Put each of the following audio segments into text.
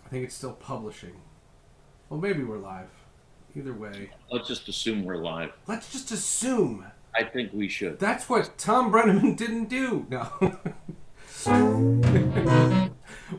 I think it's still publishing. Well, maybe we're live. Either way. Let's just assume we're live. Let's just assume. I think we should. That's what Tom Brenneman didn't do. No.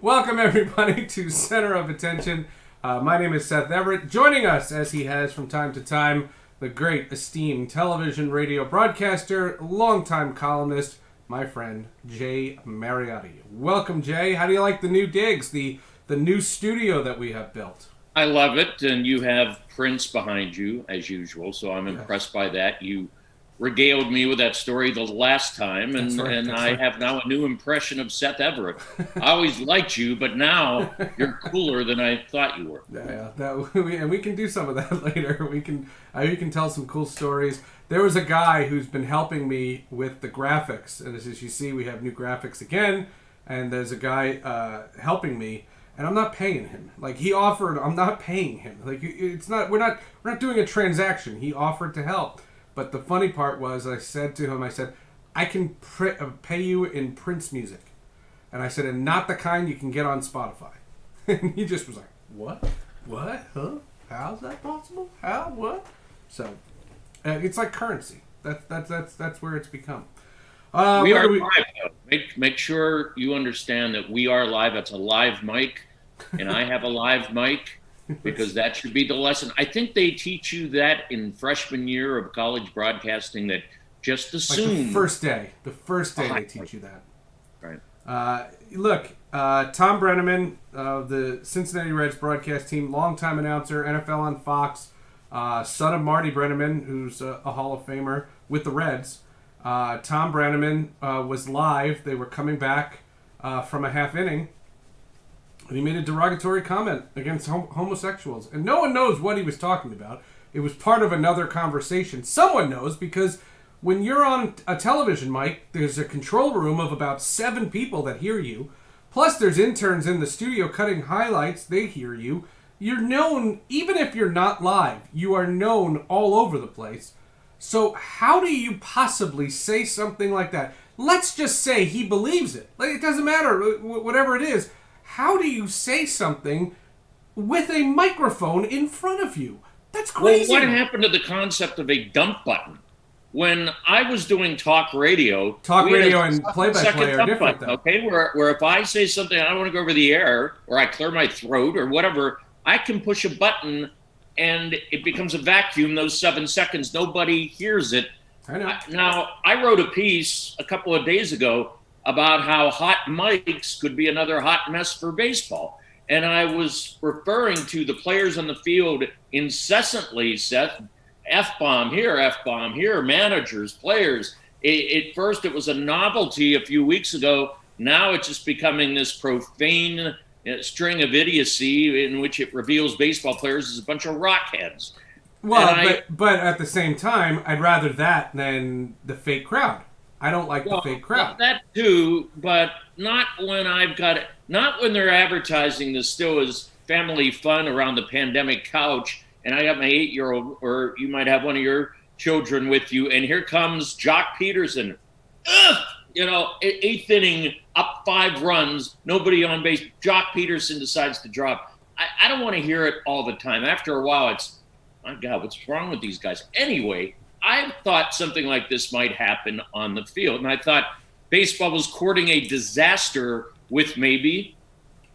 Welcome, everybody, to Center of Attention. My name is Seth Everett. Joining us, as he has from time to time, the great, esteemed television radio broadcaster, longtime columnist, my friend, Jay Mariotti. Welcome, Jay. How do you like the new digs, the new studio that we have built? I love it, and you have Prince behind you, as usual, so I'm impressed by that. You regaled me with that story the last time, and I have now a new impression of Seth Everett. I always liked you, but now you're cooler than I thought you were. And we can do some of that later. We can tell some cool stories. There was a guy who's been helping me with the graphics, and as you see, we have new graphics again, and there's a guy helping me. And I'm not paying him. Like, he offered, I'm not paying him. Like, it's not, we're not doing a transaction. He offered to help. But the funny part was, I said to him, I can pay you in Prince music. And I said, and not the kind you can get on Spotify. And he just was like, what? What? Huh? How's that possible? How? What? So, it's like currency. That's where it's become. We are live, though. Make sure you understand that we are live. It's a live mic. And I have a live mic because that should be the lesson. I think they teach you that in freshman year of college broadcasting, that just assume. Like the first day they teach you that. Right. Look, Tom Brenneman, the Cincinnati Reds broadcast team, longtime announcer, NFL on Fox, son of Marty Brenneman, who's a Hall of Famer with the Reds. Tom Brenneman was live. They were coming back from a half inning. And he made a derogatory comment against homosexuals. And no one knows what he was talking about. It was part of another conversation. Someone knows, because when you're on a television mic, there's a control room of about 7 people that hear you. Plus, there's interns in the studio cutting highlights. They hear you. You're known, even if you're not live, you are known all over the place. So how do you possibly say something like that? Let's just say he believes it. Like, it doesn't matter, whatever it is. How do you say something with a microphone in front of you? That's crazy. Well, what happened to the concept of a dump button? When I was doing talk radio and play-by-play are different, though. Okay, where if I say something I don't want to go over the air, or I clear my throat or whatever, I can push a button and it becomes a vacuum. Those 7 seconds, nobody hears it. I know. Now, I wrote a piece a couple of days ago about how hot mics could be another hot mess for baseball. And I was referring to the players on the field incessantly, Seth, F-bomb here, managers, players. At first, it was a novelty a few weeks ago. Now it's just becoming this profane string of idiocy in which it reveals baseball players as a bunch of rockheads. Well, but at the same time, I'd rather that than the fake crowd. I don't like the fake crowd. That too, but not when I've got it. Not when they're advertising this still as family fun around the pandemic couch, and I got my 8-year-old, or you might have one of your children with you, and here comes Jock Peterson. Ugh! 8th inning, up 5 runs, nobody on base. Jock Peterson decides to drop. I don't want to hear it all the time. After a while, it's, my God, what's wrong with these guys? Anyway, I thought something like this might happen on the field. And I thought baseball was courting a disaster with maybe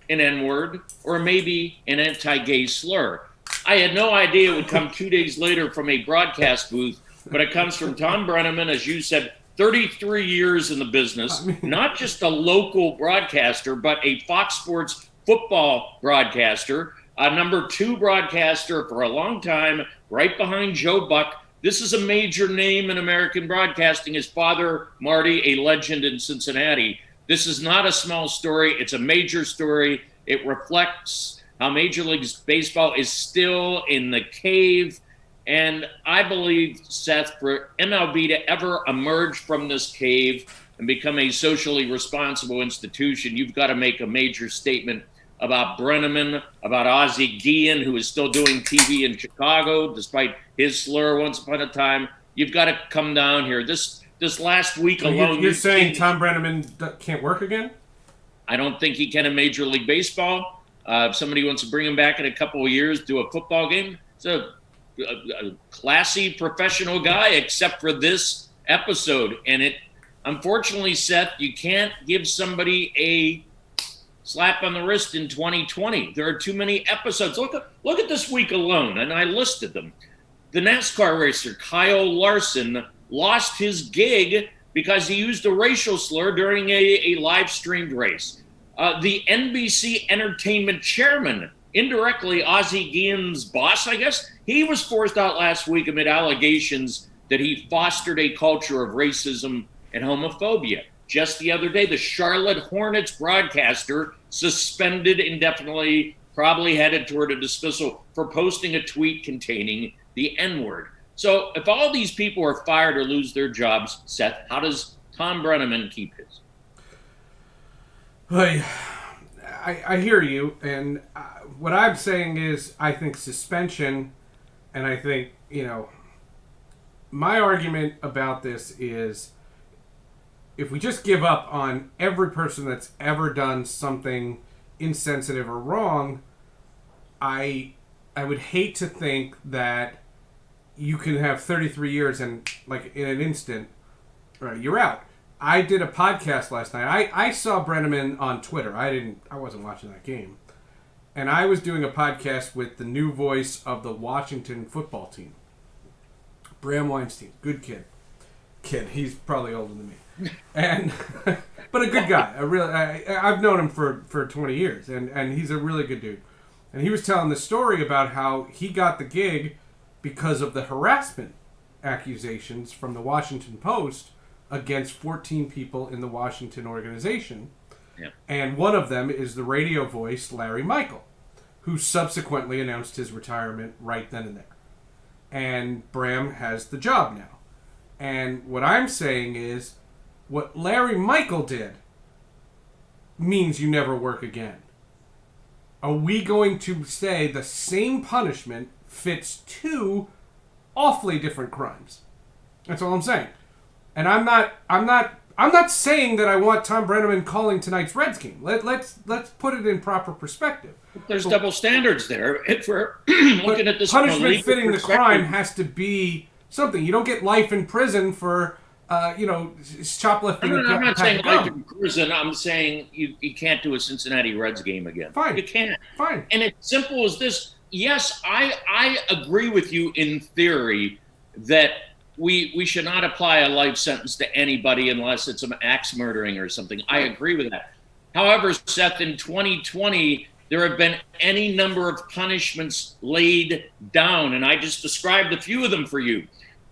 an N-word or maybe an anti-gay slur. I had no idea it would come 2 days later from a broadcast booth, but it comes from Tom Brenneman, as you said, 33 years in the business, not just a local broadcaster, but a Fox Sports football broadcaster, a number 2 broadcaster for a long time, right behind Joe Buck. This is a major name in American broadcasting. His father, Marty, a legend in Cincinnati. This is not a small story. It's a major story. It reflects how Major League Baseball is still in the cave. And I believe, Seth, for MLB to ever emerge from this cave and become a socially responsible institution, you've got to make a major statement about Brenneman, about Ozzie Guillen, who is still doing TV in Chicago, despite his slur once upon a time. You've got to come down here. This last week alone... You're saying Tom Brenneman can't work again? I don't think he can in Major League Baseball. If somebody wants to bring him back in a couple of years, do a football game, it's a classy professional guy, except for this episode. And it, unfortunately, Seth, you can't give somebody a slap on the wrist in 2020. There are too many episodes. Look at this week alone, and I listed them. The NASCAR racer Kyle Larson lost his gig because he used a racial slur during a live streamed race. The NBC Entertainment chairman, indirectly Ozzie Guillen's boss, I guess, he was forced out last week amid allegations that he fostered a culture of racism and homophobia. Just the other day, the Charlotte Hornets broadcaster suspended indefinitely, probably headed toward a dismissal for posting a tweet containing the N-word. So if all these people are fired or lose their jobs, Seth, how does Tom Brenneman keep his? I hear you, and what I'm saying is I think suspension, and I think, my argument about this is if we just give up on every person that's ever done something insensitive or wrong, I would hate to think that you can have 33 years and, like, in an instant, right, you're out. I did a podcast last night. I saw Brenneman on Twitter. I wasn't watching that game. And I was doing a podcast with the new voice of the Washington football team. Bram Weinstein. Good kid. He's probably older than me. And but a good guy. I've known him for 20 years, and he's a really good dude. And he was telling the story about how he got the gig because of the harassment accusations from the Washington Post against 14 people in the Washington organization. Yeah. And one of them is the radio voice Larry Michael, who subsequently announced his retirement right then and there. And Bram has the job now. And what I'm saying is, what Larry Michael did means you never work again. Are we going to say the same punishment fits two awfully different crimes? That's all I'm saying. And I'm not saying that I want Tom Brenneman calling tonight's Reds game. Let's put it in proper perspective. There's double standards there. If we're looking at this punishment fitting the crime has to be something. You don't get life in prison for shoplifting. I'm not saying life in prison. I'm saying you can't do a Cincinnati Reds game again. Fine. You can't. Fine. And it's simple as this. Yes, I agree with you in theory that we should not apply a life sentence to anybody unless it's an axe murdering or something. I agree with that. However, Seth, in 2020, there have been any number of punishments laid down, and I just described a few of them for you.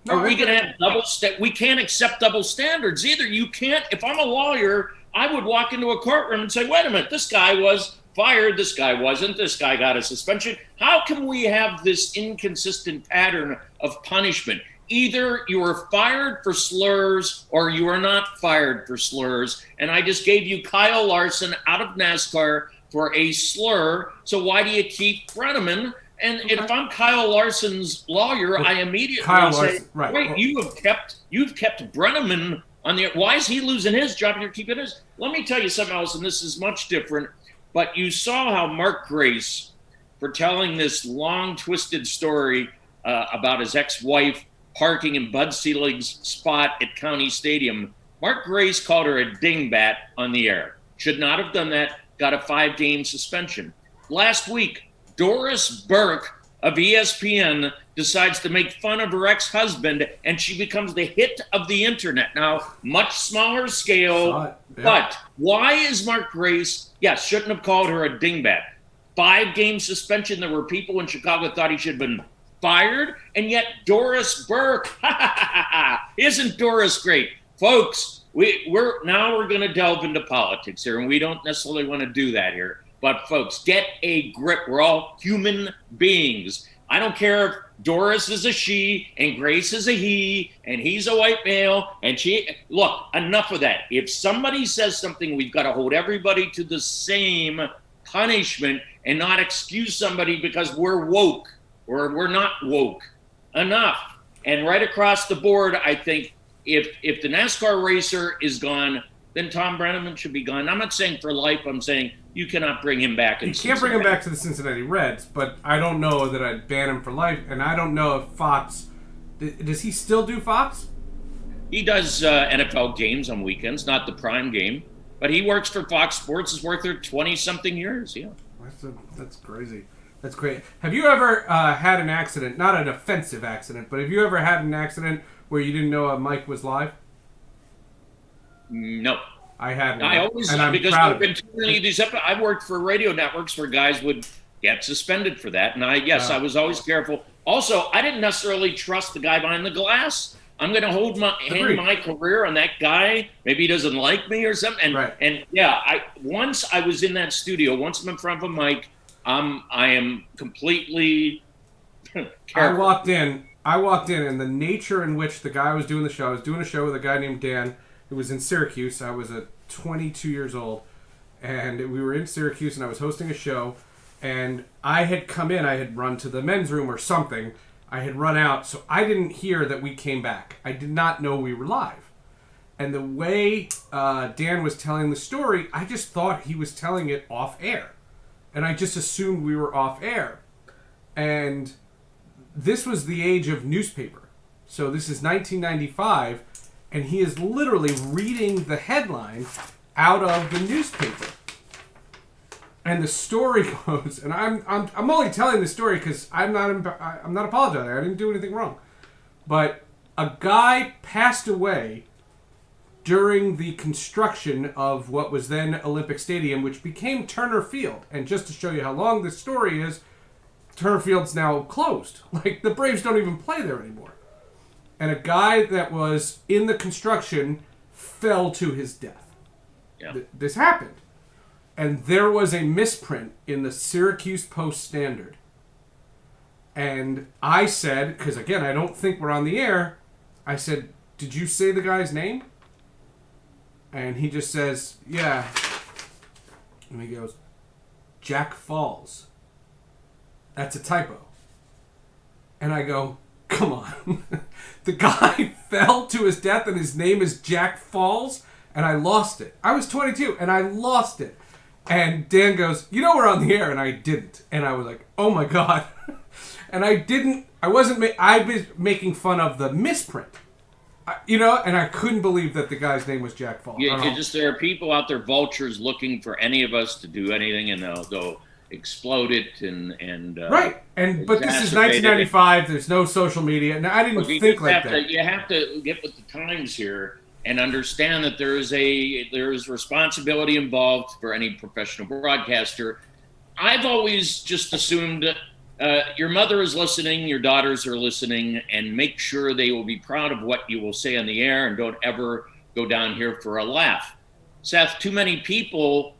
Are we going to have we can't accept double standards either. You can't. If I'm a lawyer, I would walk into a courtroom and say, wait a minute, this guy was fired, this guy wasn't, this guy got a suspension. How can we have this inconsistent pattern of punishment? Either you are fired for slurs or you are not fired for slurs. And I just gave you Kyle Larson out of NASCAR for a slur. So why do you keep Brenneman? And if I'm Kyle Larson's lawyer, I immediately say, right. Wait, you've kept Brenneman on the. Why is he losing his job and you're keeping his? Let me tell you something else, and this is much different. But you saw how Mark Grace, for telling this long, twisted story about his ex-wife parking in Bud Selig's spot at County Stadium, Mark Grace called her a dingbat on the air. Should not have done that. Got a 5-game suspension. Last week, Doris Burke of ESPN decides to make fun of her ex-husband, and she becomes the hit of the internet. Now, much smaller scale, but why is Mark Grace, shouldn't have called her a dingbat. 5-game suspension. There were people in Chicago thought he should have been fired, and yet Doris Burke, isn't Doris great? Folks, we're going to delve into politics here, and we don't necessarily want to do that here. But folks, get a grip. We're all human beings. I don't care if Doris is a she and Grace is a he and he's a white male and look, enough of that. If somebody says something, we've got to hold everybody to the same punishment and not excuse somebody because we're woke or we're not woke. Enough. And right across the board, I think if the NASCAR racer is gone, then Tom Brenneman should be gone. I'm not saying for life. I'm saying you cannot bring him back. You can't bring him back to the Cincinnati Reds, but I don't know that I'd ban him for life, and I don't know if Fox... Does he still do Fox? He does NFL games on weekends, not the prime game, but he works for Fox Sports. Has worked there 20-something years. Yeah, that's crazy. That's great. Have you ever had an accident? Not an offensive accident, but have you ever had an accident where you didn't know a mic was live? No, I hadn't. I always, and I'm because proud I've of been it. tuning these up. I've worked for radio networks where guys would get suspended for that, and I was always careful. Also, I didn't necessarily trust the guy behind the glass. I'm going to hang my career on that guy. Maybe he doesn't like me or something. And yeah, once I was in that studio, once I'm in front of a mic, I am completely careful. I walked in, and the nature in which the guy was doing the show, I was doing a show with a guy named Dan who was in Syracuse. I was 22 years old, and we were in Syracuse, and I was hosting a show, and I had come in, I had run to the men's room or something. I had run out, so I didn't hear that we came back. I did not know we were live. And the way Dan was telling the story, I just thought he was telling it off air. And I just assumed we were off air. And this was the age of newspaper. So this is 1995, and he is literally reading the headline out of the newspaper. And the story goes, and I'm only telling the story because I'm not apologizing. I didn't do anything wrong. But a guy passed away during the construction of what was then Olympic Stadium, which became Turner Field. And just to show you how long this story is, Turner Field's now closed. Like, the Braves don't even play there anymore. And a guy that was in the construction fell to his death. Yeah. This happened. And there was a misprint in the Syracuse Post-Standard. And I said, because again, I don't think we're on the air, I said, "Did you say the guy's name?" And he just says, "Yeah." And he goes, "Jack Falls. That's a typo." And I go, "Come on." The guy fell to his death and his name is Jack Falls? And I lost it. I was 22 and I lost it. And Dan goes, "You know we're on the air," and I didn't. And I was like, "Oh my God." And I was making fun of the misprint. And I couldn't believe that the guy's name was Jack Falls. There are people out there, vultures, looking for any of us to do anything, and they'll explode it and right. But this is 1995. There's no social media, and I didn't think like that. You have to get with the times here and understand that there is responsibility involved for any professional broadcaster. I've always just assumed your mother is listening, your daughters are listening, and make sure they will be proud of what you will say on the air, and don't ever go down here for a laugh. Seth, too many people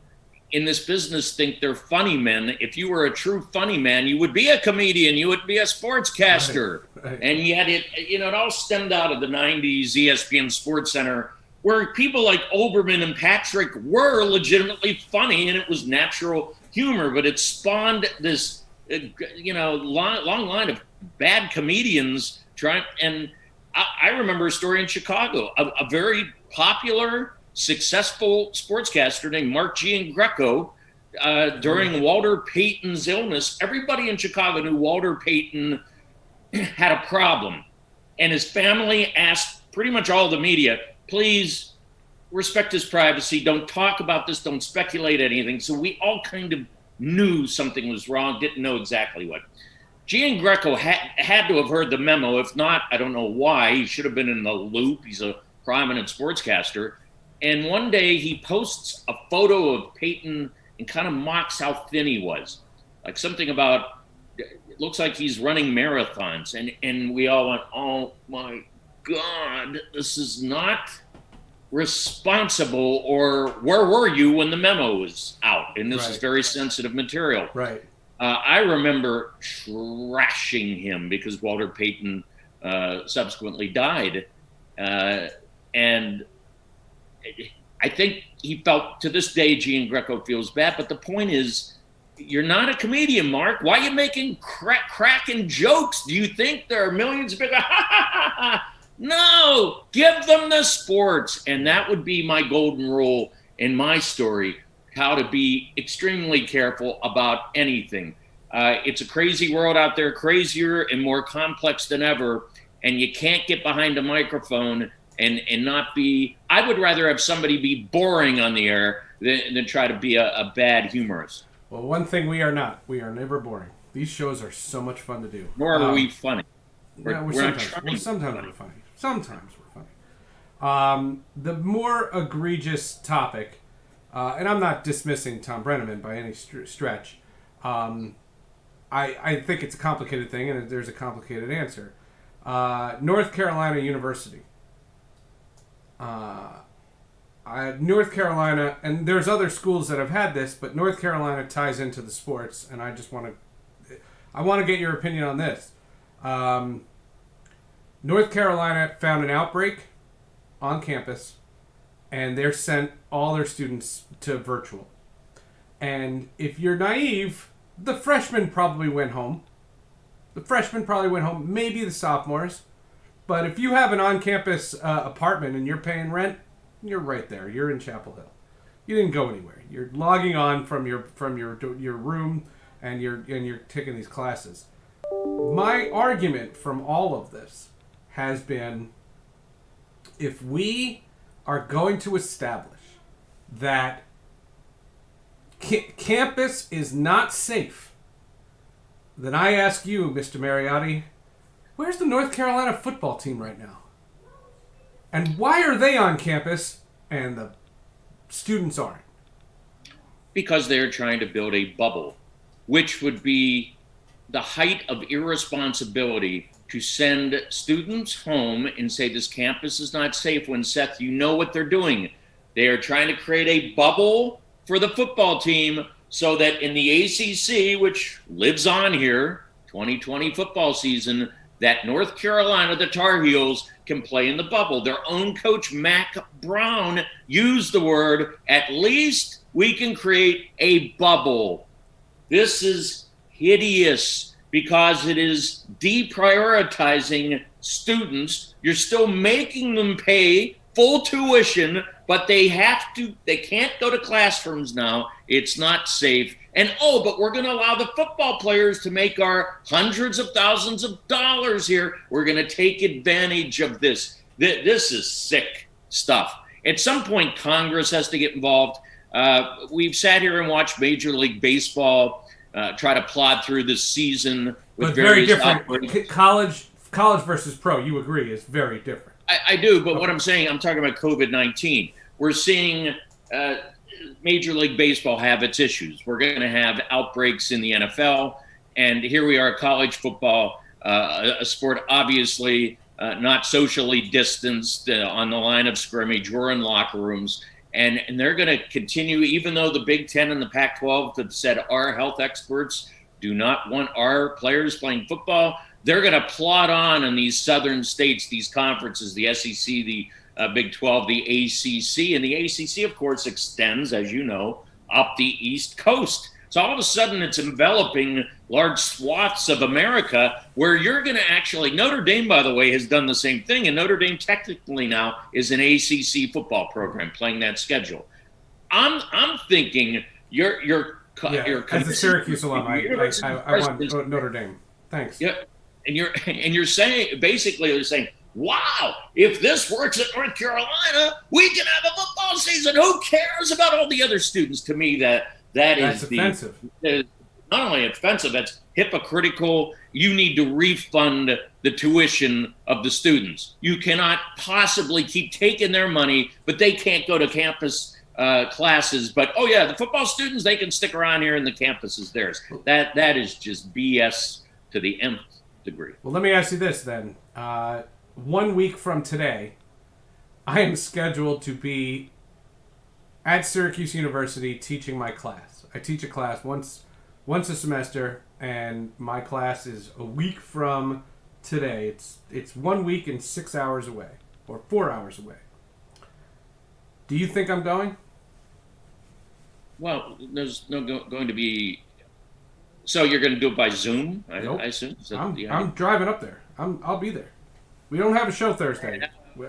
in this business think they're funny men. If you were a true funny man, you would be a comedian, you would be a sportscaster. Right. And yet it all stemmed out of the 90s ESPN Sports Center, where people like Olbermann and Patrick were legitimately funny, and it was natural humor, but it spawned this long line of bad comedians and I remember a story in Chicago, a very popular, successful sportscaster named Mark Giangreco. During Walter Payton's illness, everybody in Chicago knew Walter Payton had a problem, and his family asked pretty much all the media, "Please respect his privacy, don't talk about this, don't speculate anything." So we all kind of knew something was wrong, didn't know exactly what. Giangreco had to have heard the memo. If not, I don't know why. He should have been in the loop. He's a prominent sportscaster. And one day he posts a photo of Peyton and kind of mocks how thin he was. Like something about, it looks like he's running marathons. And we all went, "Oh my God, this is not responsible," or "Where were you when the memo was out?" And this is very sensitive material. Right. I remember trashing him because Walter Payton subsequently died. And I think he felt, to this day, Giangreco feels bad. But the point is, you're not a comedian, Mark. Why are you making cracking jokes? Do you think there are millions of people? No, give them the sports. And that would be my golden rule in my story, how to be extremely careful about anything. It's a crazy world out there, crazier and more complex than ever. And you can't get behind a microphone and not be. I would rather have somebody be boring on the air than try to be a bad humorist. Well, one thing we are not. We are never boring. These shows are so much fun to do. Nor are we funny. Sometimes we're funny. Sometimes we're funny. The more egregious topic, and I'm not dismissing Tom Brenneman by any stretch. I think it's a complicated thing, and there's a complicated answer. North Carolina University. North Carolina, and there's other schools that have had this, but North Carolina ties into the sports, and I want to get your opinion on this. North Carolina found an outbreak on campus, and they're sent all their students to virtual. And if you're naive, the freshmen probably went home. Maybe the sophomores. But if you have an on-campus apartment and you're paying rent, you're right there. You're in Chapel Hill. You didn't go anywhere. You're logging on from your room, and you're taking these classes. My argument from all of this has been, if we are going to establish that campus is not safe, then I ask you, Mr. Mariotti, where's the North Carolina football team right now? And why are they on campus and the students aren't? Because they're trying to build a bubble, which would be the height of irresponsibility to send students home and say this campus is not safe when, Seth, you know what they're doing. They are trying to create a bubble for the football team so that in the ACC, which lives on here, 2020 football season, that North Carolina, the Tar Heels, can play in the bubble. Their own coach, Mac Brown, used the word, at least we can create a bubble. This is hideous because it is deprioritizing students. You're still making them pay full tuition, but they can't go to classrooms now. It's not safe. And but we're going to allow the football players to make our hundreds of thousands of dollars here. We're going to take advantage of this. This is sick stuff. At some point, Congress has to get involved. We've sat here and watched Major League Baseball try to plod through this season with but very different college versus pro. You agree is very different. I do, but what I'm saying, I'm talking about COVID-19. We're seeing Major League Baseball have its issues. We're going to have outbreaks in the NFL, and here we are, college football, a sport obviously not socially distanced on the line of scrimmage. We're in locker rooms, and they're going to continue, even though the Big Ten and the Pac-12 have said our health experts do not want our players playing football. They're going to plod on in these southern states, these conferences, the SEC, the Big 12, the ACC. And the ACC, of course, extends, as you know, up the East Coast. So all of a sudden it's enveloping large swaths of America where you're going to actually – Notre Dame, by the way, has done the same thing. And Notre Dame technically now is an ACC football program playing that schedule. I'm thinking you're as a Syracuse alum, I want Notre Dame. Thanks. Yeah. And you're saying, basically, you're saying, wow, if this works at North Carolina, we can have a football season. Who cares about all the other students? To me, that's offensive. Not only offensive, that's hypocritical. You need to refund the tuition of the students. You cannot possibly keep taking their money, but they can't go to campus classes. But, the football students, they can stick around here and the campus is theirs. That is just BS to the nth degree. Well, let me ask you this then. 1 week from today, I am scheduled to be at Syracuse University teaching my class. I teach a class once a semester, and my class is a week from today. It's 1 week and 6 hours away, or 4 hours away. Do you think I'm going? Well, there's going to be. So you're going to do it by Zoom? Nope. I assume. I'm driving up there. I'll be there. We don't have a show Thursday.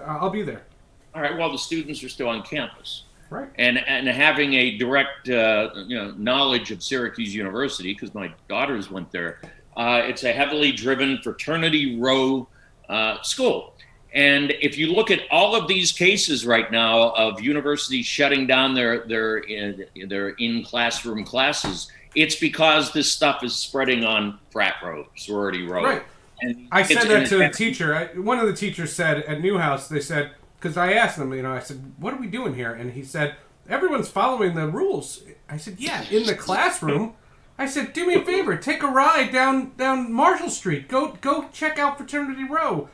I'll be there. All right. Well, the students are still on campus. Right. And having a direct knowledge of Syracuse University, because my daughters went there, it's a heavily driven fraternity row school. And if you look at all of these cases right now of universities shutting down their in-classroom classes, it's because this stuff is spreading on frat row, sorority row. Right. And I said that to the teacher. One of the teachers said at Newhouse, they said, because I asked them, I said, what are we doing here? And he said, everyone's following the rules. I said, yeah, in the classroom. I said, do me a favor, take a ride down Marshall Street. Go check out Fraternity Row.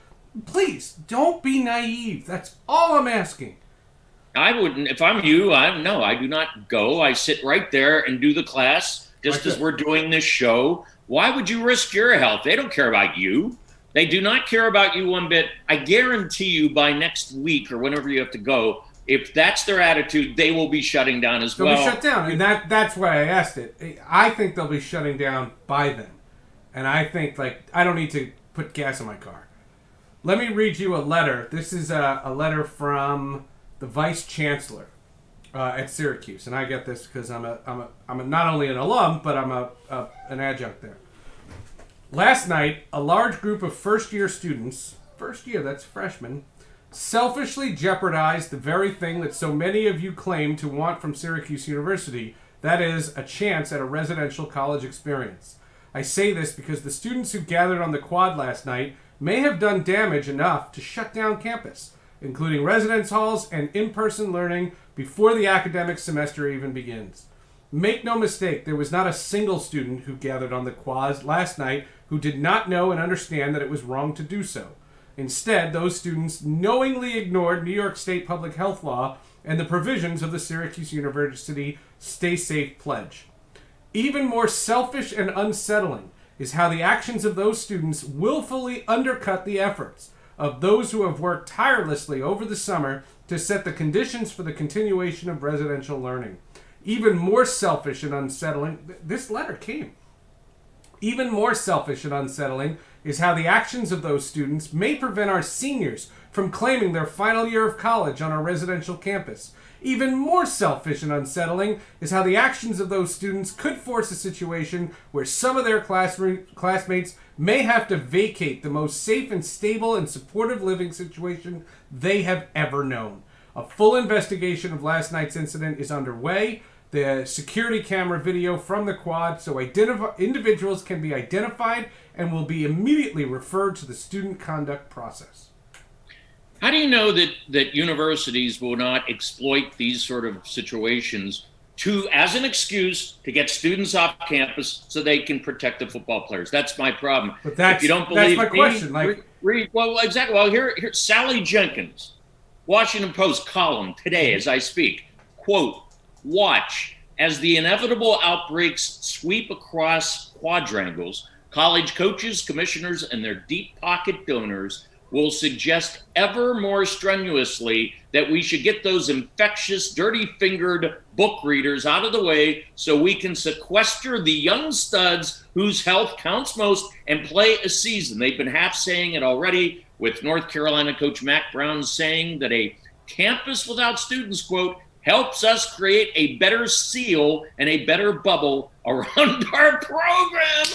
Please, don't be naive. That's all I'm asking. I wouldn't. If I'm you, I do not go. I sit right there and do the class, just as we're doing this show. Why would you risk your health? They don't care about you. They do not care about you one bit. I guarantee you by next week or whenever you have to go, if that's their attitude, they will be shutting down as well. They'll be shut down, and that's why I asked it. I think they'll be shutting down by then. And I think, I don't need to put gas in my car. Let me read you a letter. This is a letter from the Vice Chancellor at Syracuse. And I get this because I'm not only an alum, but I'm an adjunct there. Last night, a large group of first-year students, first year, that's freshmen, selfishly jeopardized the very thing that so many of you claim to want from Syracuse University, that is, a chance at a residential college experience. I say this because the students who gathered on the quad last night may have done damage enough to shut down campus, including residence halls and in-person learning before the academic semester even begins. Make no mistake, there was not a single student who gathered on the quads last night who did not know and understand that it was wrong to do so. Instead, those students knowingly ignored New York State public health law and the provisions of the Syracuse University Stay Safe Pledge. Even more selfish and unsettling is how the actions of those students willfully undercut the efforts of those who have worked tirelessly over the summer to set the conditions for the continuation of residential learning. Even more selfish and unsettling, this letter came. Even more selfish and unsettling is how the actions of those students may prevent our seniors from claiming their final year of college on our residential campus. Even more selfish and unsettling is how the actions of those students could force a situation where some of their classmates may have to vacate the most safe and stable and supportive living situation they have ever known. A full investigation of last night's incident is underway. The security camera video from the quad so individuals can be identified and will be immediately referred to the student conduct process. How do you know that universities will not exploit these sort of situations as an excuse to get students off campus so they can protect the football players? That's my problem. But if you don't believe that's my question. Read exactly. Well, here, Sally Jenkins, Washington Post column today as I speak, quote, "Watch as the inevitable outbreaks sweep across quadrangles, college coaches, commissioners, and their deep pocket donors will suggest ever more strenuously that we should get those infectious, dirty-fingered book readers out of the way so we can sequester the young studs whose health counts most and play a season." They've been half saying it already, with North Carolina coach Mack Brown saying that a campus without students, quote, helps us create a better seal and a better bubble around our program.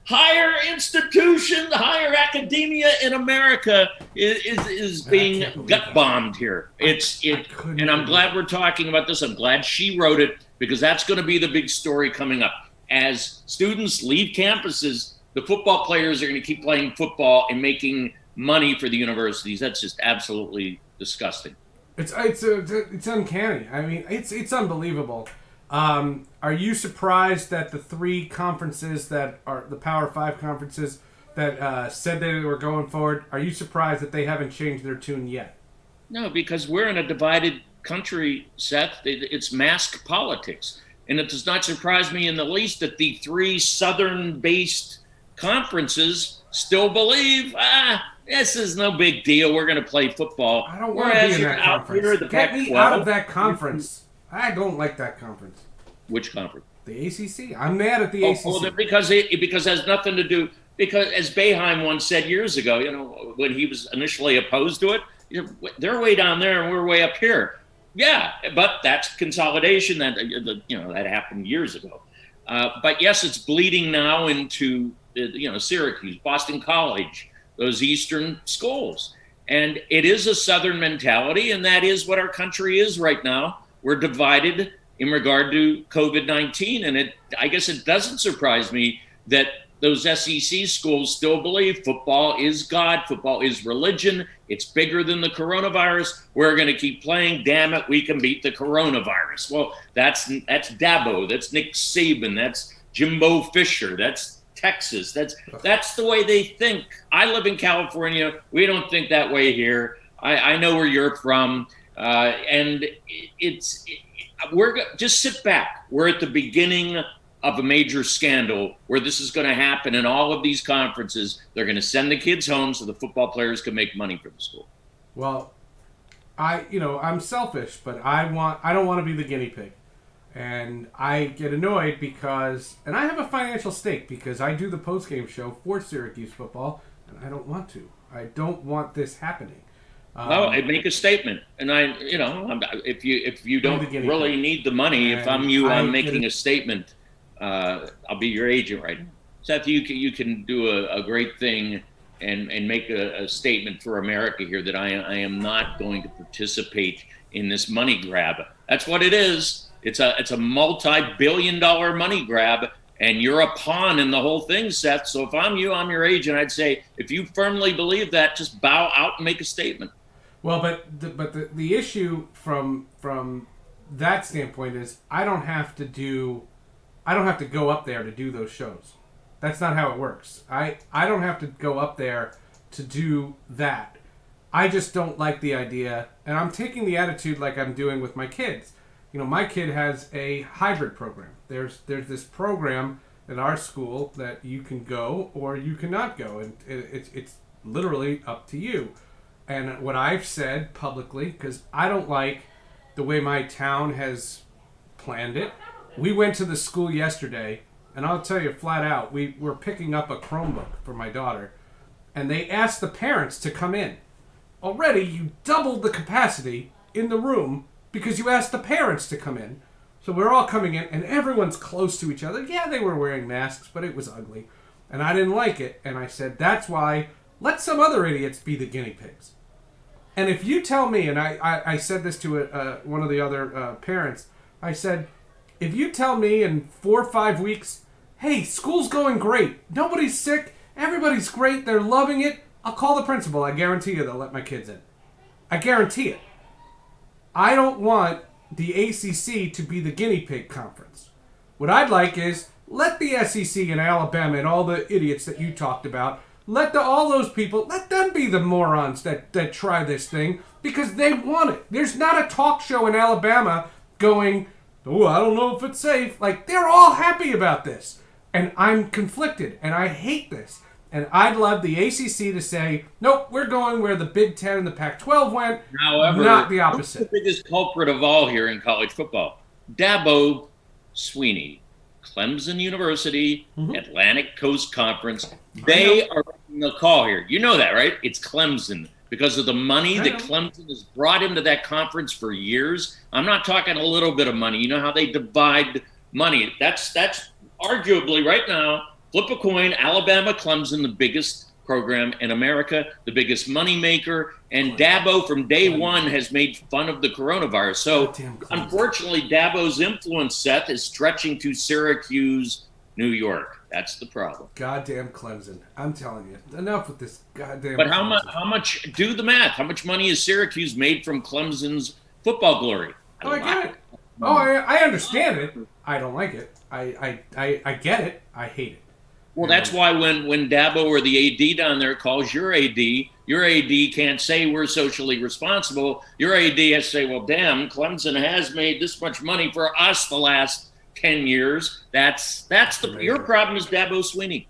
Higher institutions, higher academia in America is being gut bombed here. And I'm glad we're talking about this. I'm glad she wrote it because that's going to be the big story coming up. As students leave campuses, the football players are going to keep playing football and making money for the universities. That's just absolutely disgusting. It's uncanny. I mean, it's unbelievable. Are you surprised that the three conferences that are the Power 5 conferences that said they were going forward, are you surprised that they haven't changed their tune yet? No, because we're in a divided country, Seth. It's mask politics. And it does not surprise me in the least that the three Southern-based conferences still believe, this is no big deal. We're going to play football. I don't want to be in that conference. Get me out of that conference. I don't like that conference. Which conference? The ACC. I'm mad at the ACC. Because it has nothing to do. because as Boeheim once said years ago, when he was initially opposed to it, they're way down there and we're way up here. Yeah, but that's consolidation. That happened years ago. But yes, it's bleeding now into Syracuse, Boston College, those Eastern schools, and it is a Southern mentality, and that is what our country is right now. We're divided in regard to COVID-19, and I guess it doesn't surprise me that those SEC schools still believe football is God, football is religion, it's bigger than the coronavirus, we're going to keep playing, damn it, we can beat the coronavirus. Well, that's Dabo, that's Nick Saban, that's Jimbo Fisher, that's Texas, that's the way they think. I live in California, we don't think that way here. I know where you're from, and just sit back. We're at the beginning of a major scandal where this is going to happen in all of these conferences. They're going to send the kids home so the football players can make money for the school. Well, I'm selfish, but I don't want to be the guinea pig. And I get annoyed because, and I have a financial stake because I do the post-game show for Syracuse football, and I don't want to. I don't want this happening. No, I make a statement, and if you don't really need the money, if I'm you, I'm making a statement. I'll be your agent right now. Seth, you can do a great thing and make a statement for America here that I am not going to participate in this money grab. That's what it is. It's a multi-billion-dollar money grab, and you're a pawn in the whole thing, Seth. So if I'm you, I'm your agent. I'd say if you firmly believe that, just bow out and make a statement. Well, but the issue from that standpoint is I don't have to go up there to do those shows. That's not how it works. I don't have to go up there to do that. I just don't like the idea, and I'm taking the attitude like I'm doing with my kids. My kid has a hybrid program. There's this program at our school that you can go or you cannot go, and it's literally up to you. And what I've said publicly, because I don't like the way my town has planned it. We went to the school yesterday, and I'll tell you flat out, we were picking up a Chromebook for my daughter, and they asked the parents to come in. Already, you doubled the capacity in the room because you asked the parents to come in. So we're all coming in, and everyone's close to each other. Yeah, they were wearing masks, but it was ugly. And I didn't like it, and I said, that's why, let some other idiots be the guinea pigs. And if you tell me, and I said this to one of the other parents, I said, if you tell me in 4 or 5 weeks, hey, school's going great, nobody's sick, everybody's great, they're loving it, I'll call the principal. I guarantee you they'll let my kids in. I guarantee it. I don't want the ACC to be the guinea pig conference. What I'd like is let the SEC and Alabama and all the idiots that you talked about, all those people, let them be the morons that try this thing because they want it. There's not a talk show in Alabama going, oh, I don't know if it's safe. Like, they're all happy about this. And I'm conflicted, and I hate this. And I'd love the ACC to say, nope, we're going where the Big Ten and the Pac-12 went, however, not the opposite. Who's the biggest culprit of all here in college football? Dabo Swinney, Clemson University, Atlantic Coast Conference. They are making the call here. You know that, right? It's Clemson. Because of the money that Clemson has brought into that conference for years. I'm not talking a little bit of money. You know how they divide money. That's arguably right now, flip a coin, Alabama, Clemson, the biggest program in America, the biggest money maker, and Dabo from day one has made fun of the coronavirus. So unfortunately, Dabo's influence, Seth, is stretching to Syracuse, New York. That's the problem. Goddamn Clemson. I'm telling you. Enough with this goddamn But how much, do the math, how much money has Syracuse made from Clemson's football glory? I get it. I understand it. I don't like it. I get it. I hate it. Well, that's why when Dabo or the AD down there calls your AD can't say we're socially responsible. Your AD has to say, well, damn, Clemson has made this much money for us the last 10 years. Your problem is Dabo Swinney.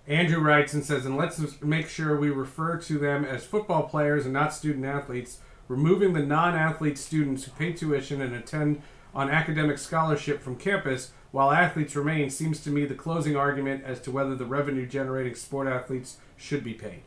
Andrew writes and says, and let's make sure we refer to them as football players and not student athletes, removing the non-athlete students who pay tuition and attend on academic scholarship from campus while athletes remain, seems to me the closing argument as to whether the revenue-generating sport athletes should be paid.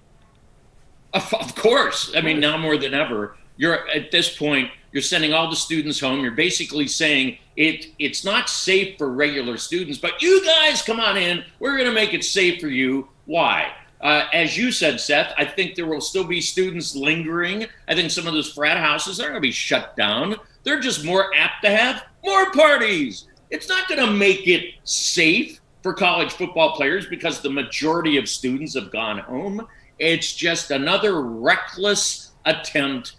Of course. I mean, now more than ever, you're at this point, you're sending all the students home. You're basically saying it's not safe for regular students, but you guys come on in. We're going to make it safe for you. Why? As you said, Seth, I think there will still be students lingering. I think some of those frat houses are going to be shut down. They're just more apt to have more parties. It's not going to make it safe for college football players because the majority of students have gone home. It's just another reckless attempt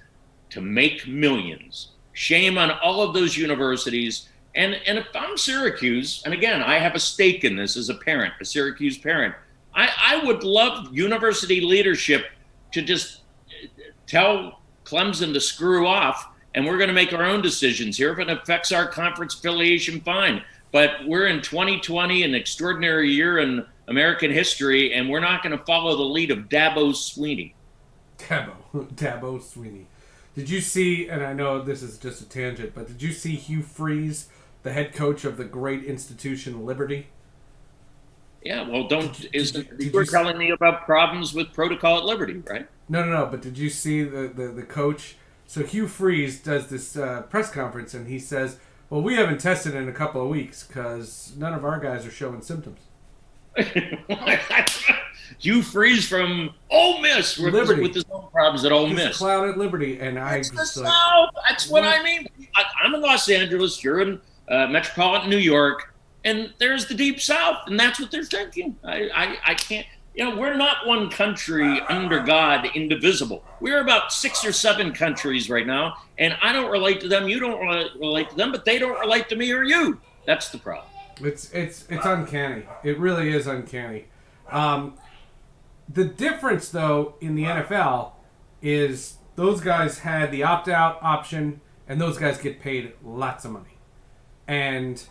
to make millions. Shame on all of those universities. And if I'm Syracuse, and again, I have a stake in this as a parent, a Syracuse parent, I would love university leadership to just tell Clemson to screw off, and we're going to make our own decisions here. If it affects our conference affiliation, fine. But we're in 2020, an extraordinary year in American history, and we're not going to follow the lead of Dabo Swinney. Dabo Swinney. Did you see, and I know this is just a tangent, but did you see Hugh Freeze, the head coach of the great institution Liberty? Yeah, well, you were telling me about problems with protocol at Liberty, right? No, but did you see the coach? So Hugh Freeze does this press conference, and he says, well, we haven't tested in a couple of weeks because none of our guys are showing symptoms. Hugh Freeze from Ole Miss with his own problems at Ole Miss. Clown at Liberty, and that's the South. That's what I mean. I'm in Los Angeles. You're in metropolitan New York, and there's the Deep South, and that's what they're thinking. I can't. We're not one country under God, indivisible. We're about 6 or 7 countries right now, and I don't relate to them. You don't relate to them, but they don't relate to me or you. That's the problem. It's uncanny. It really is uncanny. The difference, though, in the NFL is those guys had the opt-out option, and those guys get paid lots of money. And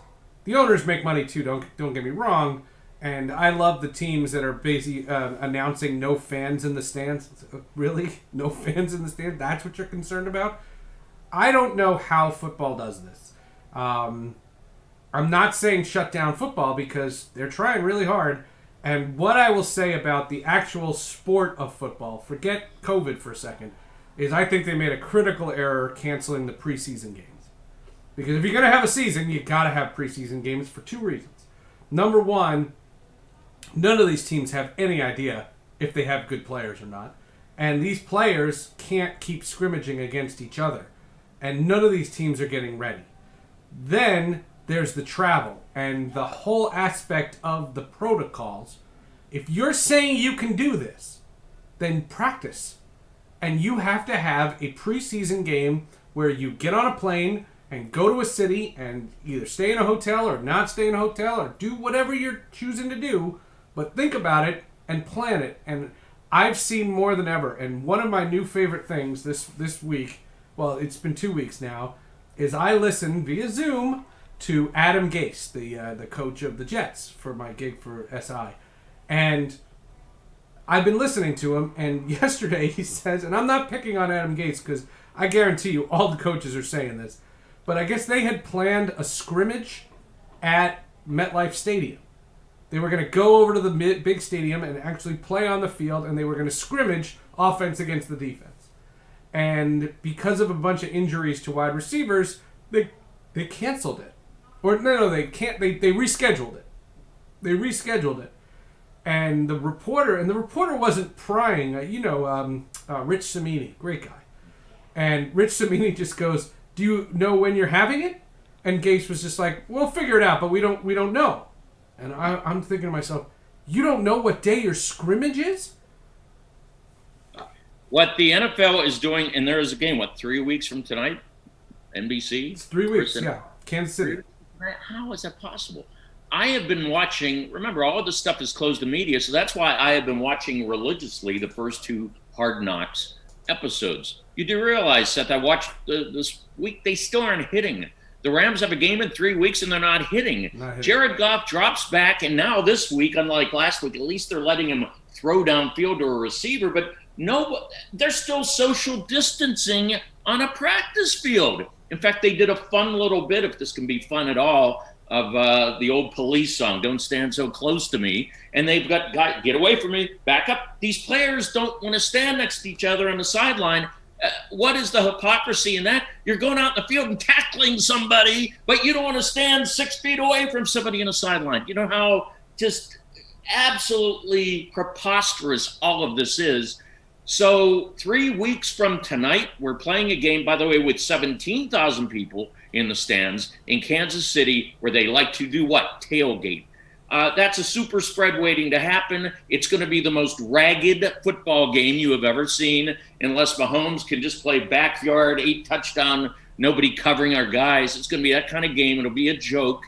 the owners make money, too, don't get me wrong. And I love the teams that are basically announcing no fans in the stands. Really? No fans in the stands? That's what you're concerned about? I don't know how football does this. I'm not saying shut down football because they're trying really hard. And what I will say about the actual sport of football, forget COVID for a second, is I think they made a critical error canceling the preseason games. Because if you're going to have a season, you got to have preseason games for 2 reasons. Number one, none of these teams have any idea if they have good players or not. And these players can't keep scrimmaging against each other. And none of these teams are getting ready. Then there's the travel and the whole aspect of the protocols. If you're saying you can do this, then practice. And you have to have a preseason game where you get on a plane and go to a city and either stay in a hotel or not stay in a hotel or do whatever you're choosing to do, but think about it and plan it. And I've seen more than ever. And one of my new favorite things this week, well, it's been 2 weeks now, is I listen via Zoom to Adam Gase, the coach of the Jets, for my gig for SI. And I've been listening to him, and yesterday he says, and I'm not picking on Adam Gase because I guarantee you all the coaches are saying this, but I guess they had planned a scrimmage at MetLife Stadium. They were going to go over to the big stadium and actually play on the field, and they were going to scrimmage offense against the defense. And because of a bunch of injuries to wide receivers, they canceled it. Or no, they can't. They rescheduled it. They rescheduled it. And the reporter wasn't prying. Rich Cimini, great guy. And Rich Cimini just goes, "Do you know when you're having it?" And Gase was just like, "We'll figure it out, but we don't know." And I'm thinking to myself, you don't know what day your scrimmage is? What the NFL is doing, and there is a game, 3 weeks from tonight? NBC? It's 3 weeks, yeah. Kansas City. How is that possible? I have been watching, remember, all of this stuff is closed to media, so that's why I have been watching religiously the first 2 Hard Knocks episodes. You do realize, Seth, I watched this week, they still aren't hitting. The Rams have a game in 3 weeks, and they're not hitting. Jared Goff drops back, and now this week, unlike last week, at least they're letting him throw downfield to a receiver, but no, they're still social distancing on a practice field. In fact, they did a fun little bit, if this can be fun at all. the old Police song, "Don't Stand So Close to Me," and they've got "Get away from me, back up." These players don't want to stand next to each other on the sideline. What is the hypocrisy in that? You're going out in the field and tackling somebody, but you don't want to stand 6 feet away from somebody in a sideline. You know how just absolutely preposterous all of this is. So 3 weeks from tonight, we're playing a game, by the way, with 17,000 people in the stands in Kansas City, where they like to do what? Tailgate. That's a super spread waiting to happen. It's going to be the most ragged football game you have ever seen, unless Mahomes can just play backyard, 8 touchdown, nobody covering our guys. It's going to be that kind of game. It'll be a joke.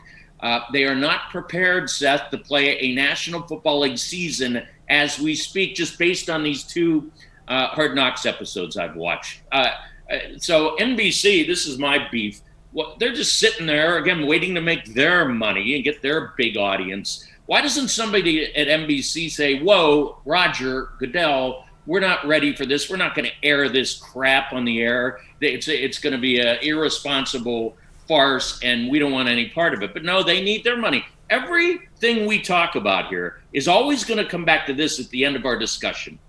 They are not prepared, Seth, to play a National Football League season as we speak, just based on these 2 Hard Knocks episodes I've watched. So NBC, this is my beef. Well, they're just sitting there, again, waiting to make their money and get their big audience. Why doesn't somebody at NBC say, whoa, Roger Goodell, we're not ready for this. We're not going to air this crap on the air. It's going to be an irresponsible farce, and we don't want any part of it. But no, they need their money. Everything we talk about here is always going to come back to this at the end of our discussion.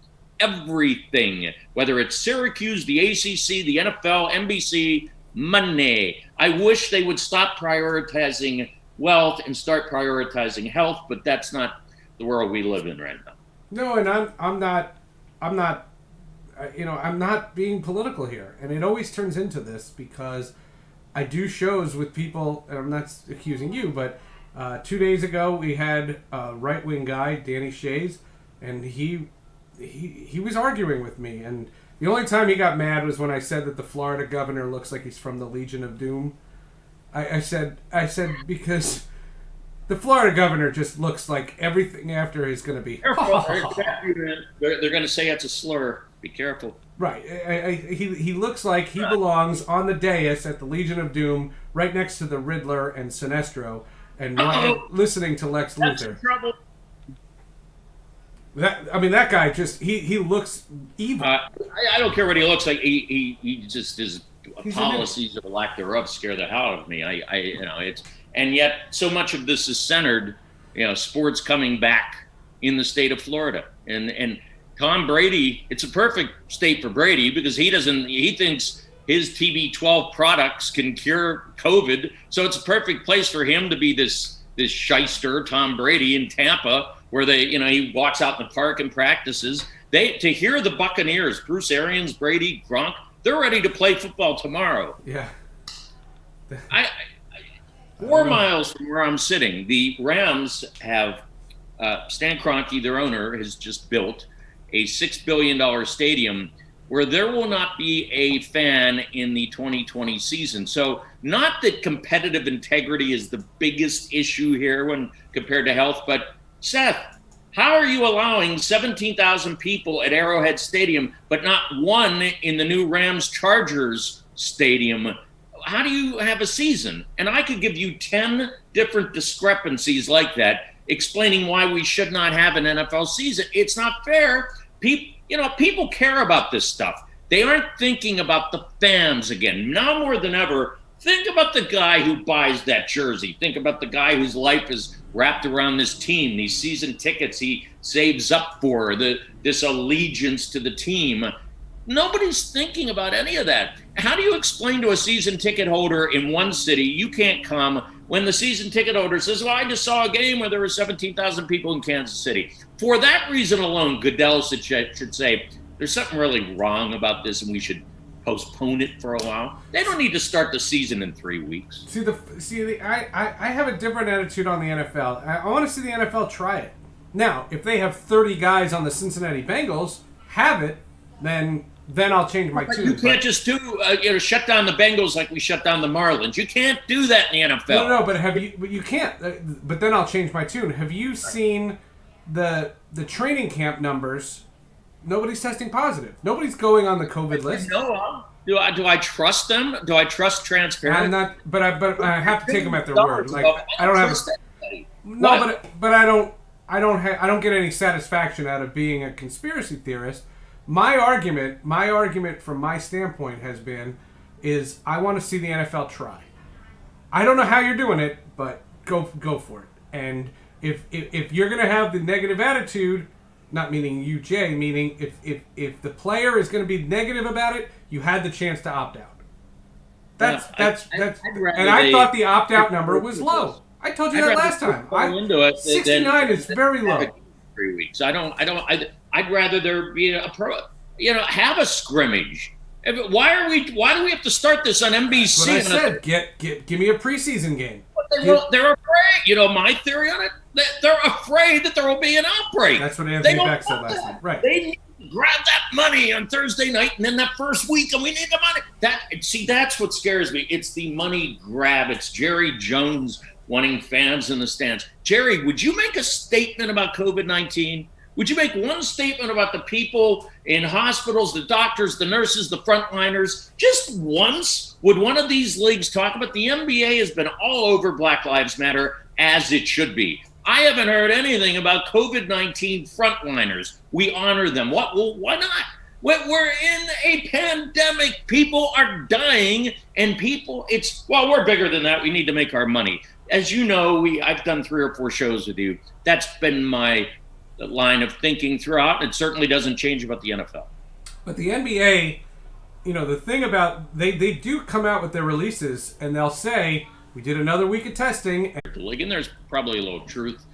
Everything, whether it's Syracuse, the ACC, the NFL, NBC, money. I wish they would stop prioritizing wealth and start prioritizing health, but that's not the world we live in right now. No, and I'm not being political here, and it always turns into this because I do shows with people, and I'm not accusing you, but 2 days ago we had a right-wing guy, Danny Shays, and he was arguing with me, and the only time he got mad was when I said that the Florida governor looks like he's from the Legion of Doom. I said because the Florida governor just looks like everything after is going to be. Careful. They're going to say it's a slur. Be careful. Right. He looks like he belongs on the dais at the Legion of Doom, right next to the Riddler and Sinestro, and listening to Lex Luthor. That's in trouble. That guy just he looks evil. I don't care what he looks like. He just his policies or lack thereof scare the hell out of me. It's and yet so much of this is centered, sports coming back in the state of Florida, and Tom Brady. It's a perfect state for Brady because he thinks his TB12 products can cure COVID, so it's a perfect place for him to be this shyster, Tom Brady in Tampa, where he walks out in the park and practices. To hear the Buccaneers, Bruce Arians, Brady, Gronk, they're ready to play football tomorrow. Yeah. 4 miles from where I'm sitting, the Rams have Stan Kroenke, their owner, has just built a $6 billion stadium where there will not be a fan in the 2020 season. So not that competitive integrity is the biggest issue here when compared to health, but Seth, how are you allowing 17,000 people at Arrowhead Stadium, but not one in the new Rams-Chargers stadium? How do you have a season? And I could give you 10 different discrepancies like that, explaining why we should not have an NFL season. It's not fair. People care about this stuff. They aren't thinking about the fans again. Now more than ever, think about the guy who buys that jersey. Think about the guy whose life is wrapped around this team, these season tickets he saves up for, this allegiance to the team. Nobody's thinking about any of that. How do you explain to a season ticket holder in one city you can't come when the season ticket holder says, well, I just saw a game where there were 17,000 people in Kansas City? For that reason alone, Goodell should say, there's something really wrong about this and we should postpone it for a while. They don't need to start the season in 3 weeks. I have a different attitude on the NFL. I want to see the NFL try it. Now, if they have 30 guys on the Cincinnati Bengals have it, then I'll change my tune. You can't just shut down the Bengals like we shut down the Marlins. You can't do that in the NFL. No, but you can't. But then I'll change my tune. Have you seen the training camp numbers? Nobody's testing positive. Nobody's going on the COVID list. No, do I trust them? Do I trust transparency? I'm not, but I have to take them at their word. Like I don't have. But I don't get any satisfaction out of being a conspiracy theorist. My argument from my standpoint has been, is I want to see the NFL try. I don't know how you're doing it, but go for it. And if you're going to have the negative attitude, not meaning you, Jay, meaning if the player is going to be negative about it, you had the chance to opt out. That's and I thought the opt out number was low. I told you that last time. 69 is very low. 3 weeks. I'd rather there be have a scrimmage. Why do we have to start this on NBC? That's what I said. Give me a preseason game. They're afraid. My theory on it, they're afraid that there will be an outbreak. That's what Anthony Beck said last night. Right. They need to grab that money on Thursday night, and then that first week, and we need the money. That's what scares me. It's the money grab. It's Jerry Jones wanting fans in the stands. Jerry, would you make a statement about COVID-19? Would you make one statement about the people in hospitals, the doctors, the nurses, the frontliners? Just once? Would one of these leagues talk about the NBA has been all over Black Lives Matter, as it should be. I haven't heard anything about COVID-19 frontliners. We honor them. Why not? We're in a pandemic. People are dying, and we're bigger than that. We need to make our money. As you know, I've done 3 or 4 shows with you. That's been my line of thinking throughout. It certainly doesn't change about the NFL. But the NBA, the thing about they do come out with their releases and they'll say, we did another week of testing. And there's probably a little truth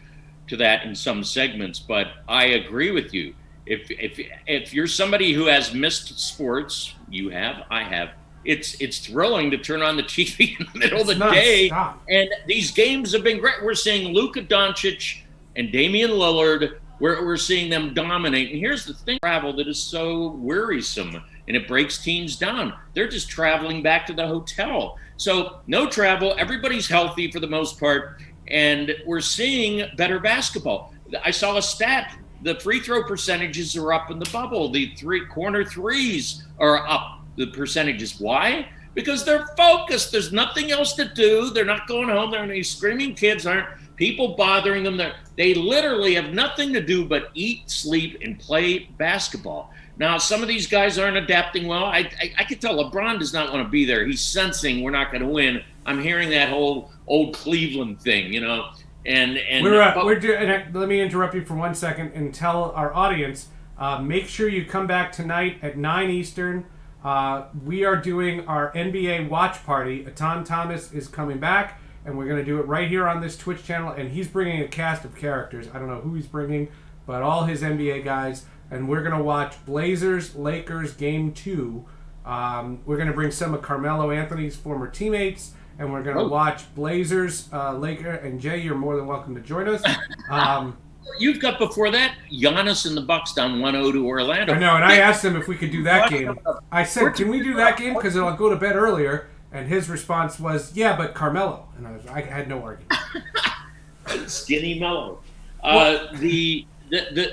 to that in some segments, but I agree with you. If you're somebody who has missed sports, I have. It's thrilling to turn on the TV in the middle of the day. Stop. And these games have been great. We're seeing Luka Doncic and Damian Lillard. We're seeing them dominate. And here's the thing, travel that is so wearisome, and it breaks teams down. They're just traveling back to the hotel. So no travel. Everybody's healthy for the most part. And we're seeing better basketball. I saw a stat. The free throw percentages are up in the bubble. The corner threes are up, the percentages. Why? Because they're focused. There's nothing else to do. They're not going home. These screaming kids aren't people bothering them. They literally have nothing to do but eat, sleep, and play basketball. Now, some of these guys aren't adapting well. I can tell LeBron does not want to be there. He's sensing we're not going to win. I'm hearing that whole old Cleveland thing, And let me interrupt you for 1 second and tell our audience, make sure you come back tonight at 9 Eastern. We are doing our NBA watch party. Atan Thomas is coming back, and we're going to do it right here on this Twitch channel, and he's bringing a cast of characters. I don't know who he's bringing, but all his NBA guys, and we're going to watch Blazers-Lakers Game 2. We're going to bring some of Carmelo Anthony's former teammates, and we're going to watch Blazers, Laker, and Jay, you're more than welcome to join us. You've got before that Giannis and the Bucks down 1-0 to Orlando. I know, and I asked him if we could do that game. I said, can we do that game? Because I'll go to bed earlier. And his response was, yeah, but Carmelo. And I had no argument. Skinny Mello.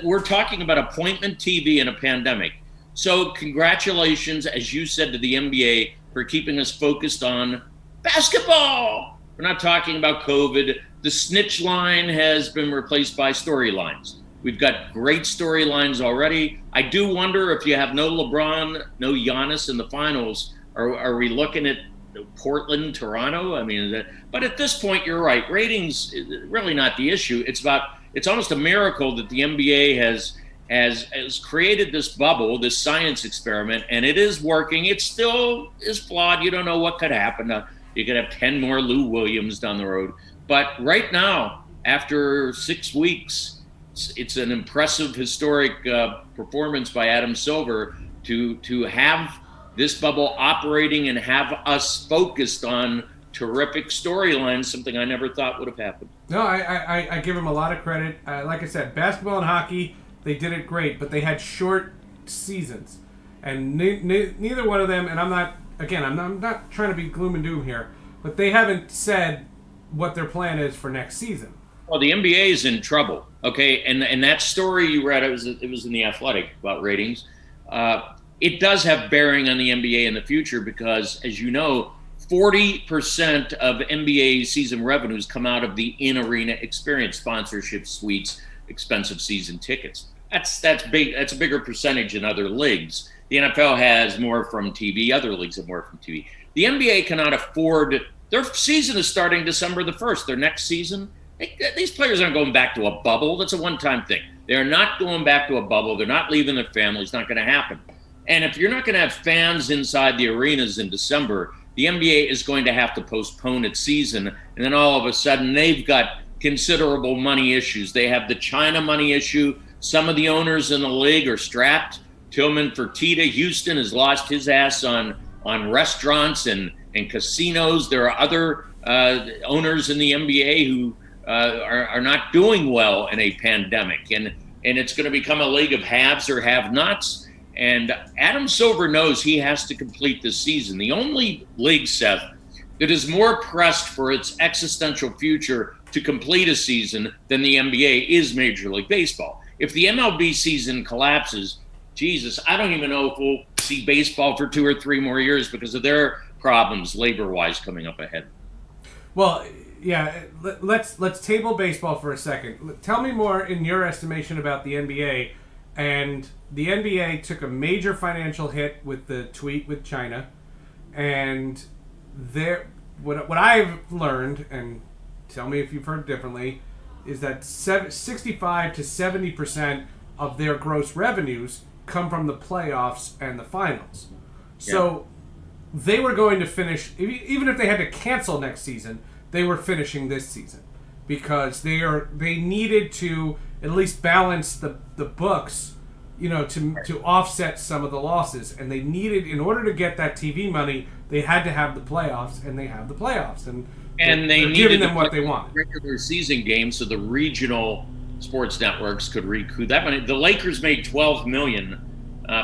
We're talking about appointment TV in a pandemic. So congratulations, as you said, to the NBA for keeping us focused on basketball. We're not talking about COVID. The snitch line has been replaced by storylines. We've got great storylines already. I do wonder if you have no LeBron, no Giannis in the finals, are we looking at Portland, Toronto? But at this point, you're right. Ratings is really not the issue. It's almost a miracle that the NBA has created this bubble, this science experiment, and it is working. It still is flawed. You don't know what could happen. You could have 10 more Lou Williams down the road. But right now, after 6 weeks, it's an impressive, historic performance by Adam Silver to have this bubble operating and have us focused on terrific storylines, something I never thought would have happened. No, I give him a lot of credit. Like I said, basketball and hockey, they did it great, but they had short seasons. And neither one of them, and I'm not trying to be gloom and doom here, but they haven't said what their plan is for next season. Well, the NBA is in trouble, okay? And that story you read, it was in The Athletic about ratings. It does have bearing on the NBA in the future because, as you know, 40% of NBA season revenues come out of the in-arena experience, sponsorship, suites, expensive season tickets. That's big. That's a bigger percentage in other leagues. The NFL has more from TV. Other leagues have more from TV. The NBA cannot afford. Their season is starting December the 1st. Their next season, these players aren't going back to a bubble. That's a one-time thing. They're not going back to a bubble. They're not leaving their families. It's not going to happen. And if you're not going to have fans inside the arenas in December, the NBA is going to have to postpone its season. And then all of a sudden, they've got considerable money issues. They have the China money issue. Some of the owners in the league are strapped. Tillman Fertitta, Houston, has lost his ass on restaurants and casinos. There are other owners in the NBA who are not doing well in a pandemic. And it's going to become a league of haves or have-nots. And Adam Silver knows he has to complete this season. The only league, Seth, that is more pressed for its existential future to complete a season than the NBA is Major League Baseball. If the MLB season collapses, Jesus, I don't even know if we'll see baseball for 2 or 3 more years because of their problems labor-wise coming up ahead. Well, yeah, let's table baseball for a second. Tell me more, in your estimation, about the NBA. And the NBA took a major financial hit with the tweet with China, and what I've learned, and tell me if you've heard differently, is that 65 to 70% of their gross revenues come from the playoffs and the finals. So they were going to finish, even if they had to cancel next season, they were finishing this season because they needed to at least balance the books, to offset some of the losses. And they needed, in order to get that TV money, they had to have the playoffs, and they have the playoffs. And they needed giving them what they want. Regular season games so the regional sports networks could recoup that money. The Lakers made $12 million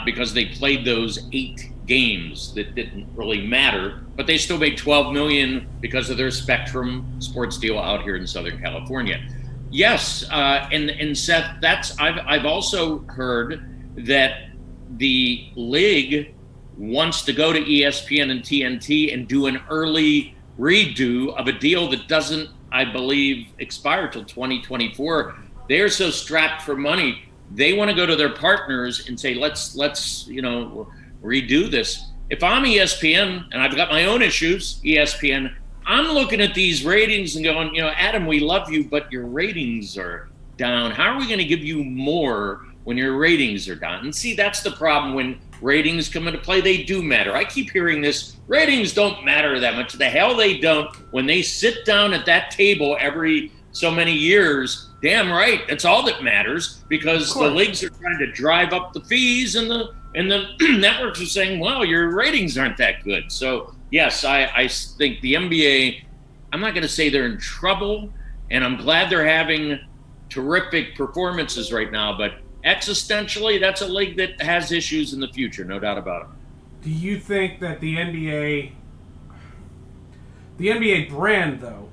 because they played those 8 games that didn't really matter, but they still made $12 million because of their Spectrum sports deal out here in Southern California. Yes, and Seth, I've also heard that the league wants to go to ESPN and TNT and do an early redo of a deal that doesn't, I believe, expire till 2024. They're so strapped for money, they want to go to their partners and say, let's redo this. If I'm ESPN, and I've got my own issues, ESPN, I'm looking at these ratings and going, Adam, we love you, but your ratings are down. How are we going to give you more when your ratings are down? And see, that's the problem when ratings come into play. They do matter. I keep hearing this. Ratings don't matter that much. The hell they don't. When they sit down at that table every so many years, damn right, that's all that matters, because the leagues are trying to drive up the fees, and the networks are saying, well, your ratings aren't that good. So yes, I think the NBA, I'm not going to say they're in trouble, and I'm glad they're having terrific performances right now, but existentially, that's a league that has issues in the future, no doubt about it. Do you think that the NBA brand, though,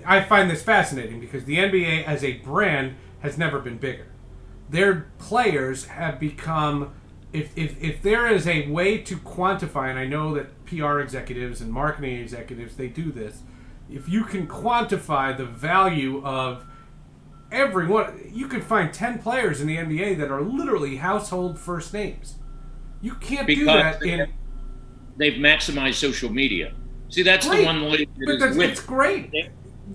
I find this fascinating because the NBA as a brand has never been bigger. Their players have become, if there is a way to quantify, and I know that PR executives and marketing executives, they do this, if you can quantify the value of everyone, you can find 10 players in the NBA that are literally household first names. You can't do that they've maximized social media. See, that's great. the one league that is it's great.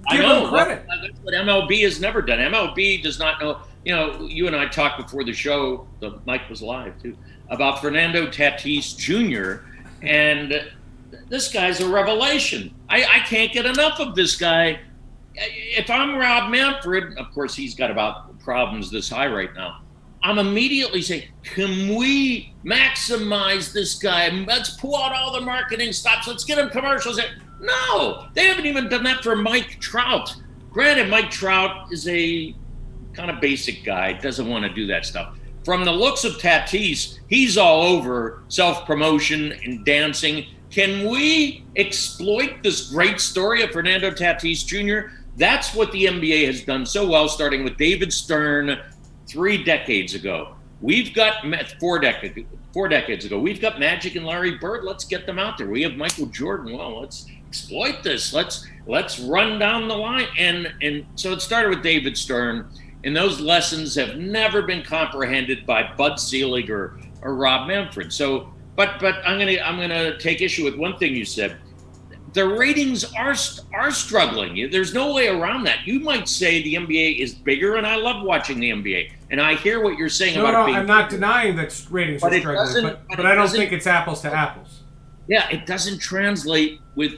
I know. Them credit. That's what MLB has never done. MLB does not know. You and I talked before the show, the mic was live too, about Fernando Tatis Jr., and this guy's a revelation. I can't get enough of this guy. If I'm Rob Manfred, of course he's got about problems this high right now, I'm immediately saying, can we maximize this guy? Let's pull out all the marketing stops. Let's get him commercials. No, they haven't even done that for Mike Trout. Granted, Mike Trout is a kind of basic guy, doesn't want to do that stuff. From the looks of Tatis, he's all over self-promotion and dancing. Can we exploit this great story of Fernando Tatis Jr.? That's what the NBA has done so well, starting with David Stern 3 decades ago. We've got 4 decades ago. We've got Magic and Larry Bird. Let's get them out there. We have Michael Jordan. Well, let's exploit this. Let's run down the line. And so it started with David Stern, and those lessons have never been comprehended by Bud Selig or Rob Manfred. So, but I'm gonna take issue with one thing you said. the ratings are struggling. There's no way around that. You might say the NBA is bigger, and I love watching the NBA, and I hear what you're saying about it being I'm not bigger. denying that ratings But are it struggling, doesn't- but but I it don't doesn't- think it's apples to apples. Yeah, it doesn't translate with